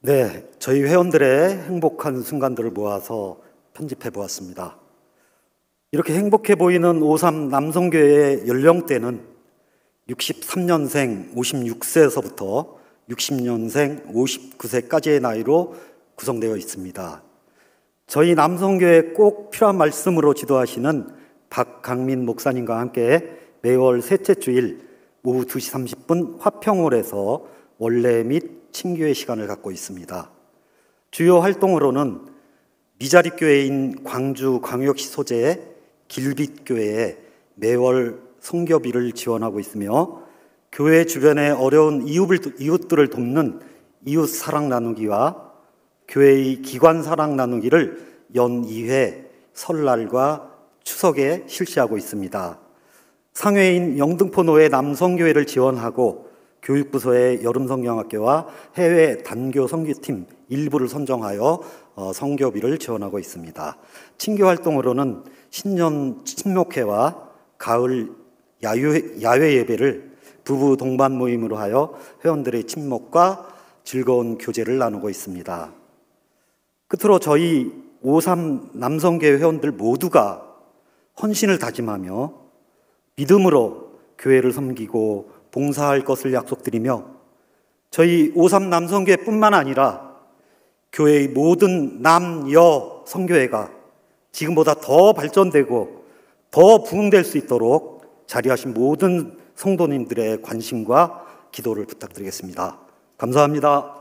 네, 저희 회원들의 행복한 순간들을 모아서 편집해 보았습니다. 이렇게 행복해 보이는 오삼 남성교회의 연령대는 63년생 56세에서부터 60년생 59세까지의 나이로 구성되어 있습니다. 저희 남성교회에 꼭 필요한 말씀으로 지도하시는 박강민 목사님과 함께 매월 셋째 주일 오후 2시 30분 화평홀에서 원래 및 친교의 시간을 갖고 있습니다. 주요 활동으로는 미자립교회인 광주 광역시 소재의 길빛교회에 매월 성교비를 지원하고 있으며 교회 주변의 어려운 이웃들을 돕는 이웃 사랑 나누기와 교회의 기관 사랑 나누기를 연 2회 설날과 추석에 실시하고 있습니다. 상회인 영등포노회 남성교회를 지원하고 교육부서의 여름성경학교와 해외 단교 선교팀 일부를 선정하여 성교비를 지원하고 있습니다. 친교 활동으로는 신년 친목회와 가을 야외 예배를 부부 동반 모임으로 하여 회원들의 친목과 즐거운 교제를 나누고 있습니다. 끝으로 저희 53 남성교회 회원들 모두가 헌신을 다짐하며 믿음으로 교회를 섬기고 봉사할 것을 약속드리며 저희 53 남성교회뿐만 아니라 교회의 모든 남, 여 성교회가 지금보다 더 발전되고 더 부흥될 수 있도록 자리하신 모든 성도님들의 관심과 기도를 부탁드리겠습니다. 감사합니다.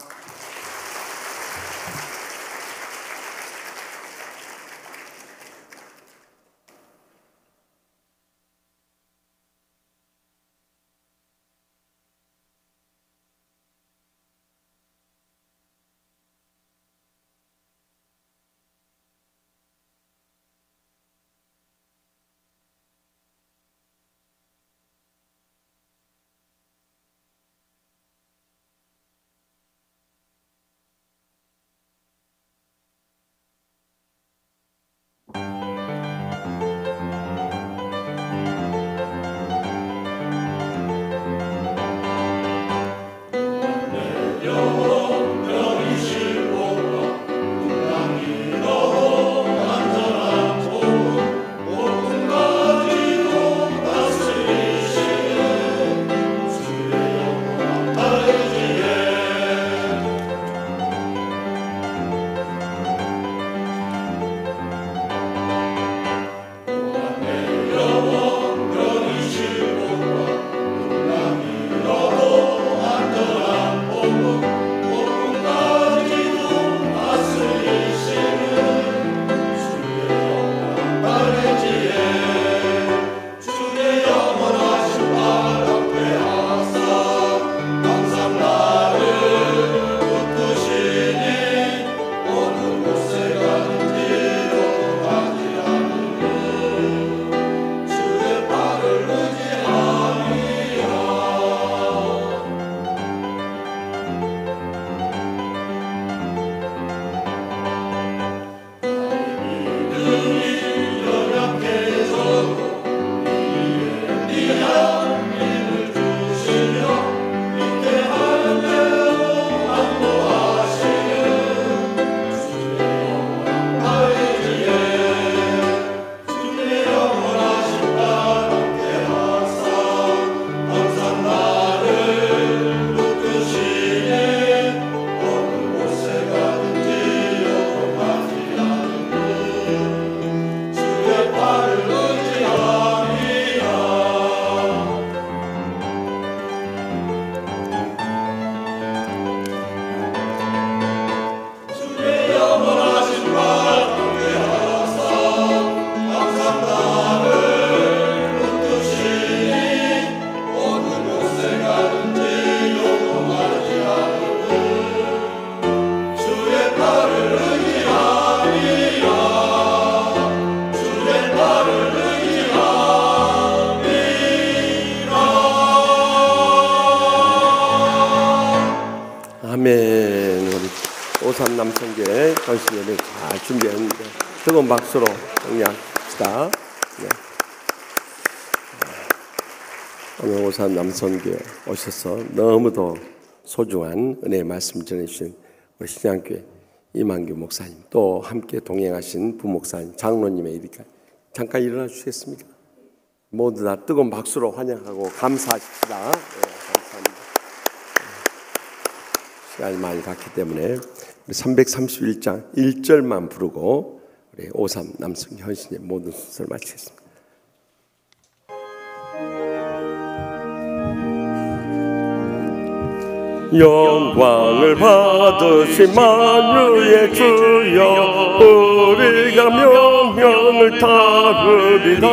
아멘. 우리 53 남성교회 헌신 예배 잘 준비했는데 뜨거운 박수로 정리합시다. 네. 오늘 53 남성교회 오셔서 너무도 소중한 은혜의 말씀 전해주신 우리 신양교회 이만규 목사님, 또 함께 동행하신 부목사님, 장로님의 일이니까 잠깐 일어나 주시겠습니까? 모두 다 뜨거운 박수로 환영하고 감사하십시다. 네, 감사합니다. 시간이 많이 갔기 때문에 우리 331장 1절만 부르고 우리 53 남성 현신의 모든 순서를 마치겠습니다. 영광을 받으신 만유의 주여 우리가 명령을 따르리라.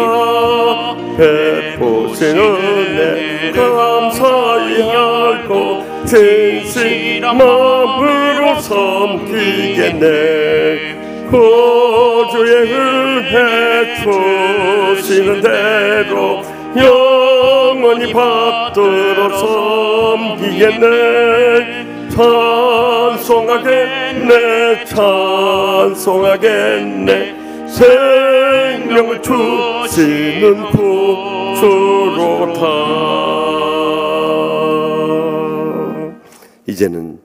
베푸신 은혜 감사히 알고 진실한 마음으로 섬기겠네. 구주의 은혜 주시는 대로 영원히 받들어 섬기겠네. 찬송하겠네 찬송하겠네. 생명을 주시는 구주로다. 이제는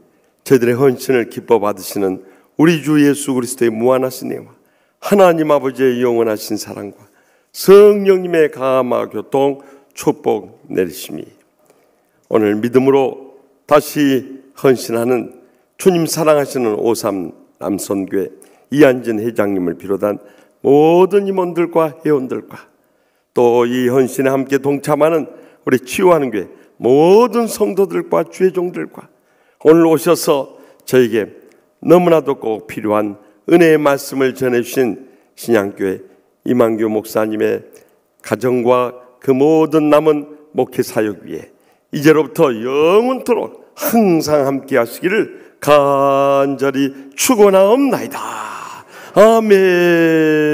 저희들의 헌신을 기뻐 받으시는 우리 주 예수 그리스도의 무한하신 은혜와 하나님 아버지의 영원하신 사랑과 성령님의 감화 교통 축복 내리심이 오늘 믿음으로 다시 헌신하는 주님 사랑하시는 오삼 남선교회 이한진 회장님을 비롯한 모든 임원들과 회원들과 또 이 헌신에 함께 동참하는 우리 치유하는 교회 모든 성도들과 주의 종들과 오늘 오셔서 저에게 너무나도 꼭 필요한 은혜의 말씀을 전해주신 신양교회 이만규 목사님의 가정과 그 모든 남은 목회 사역 위에 이제로부터 영원토록 항상 함께 하시기를 간절히 축원하옵나이다. 아멘.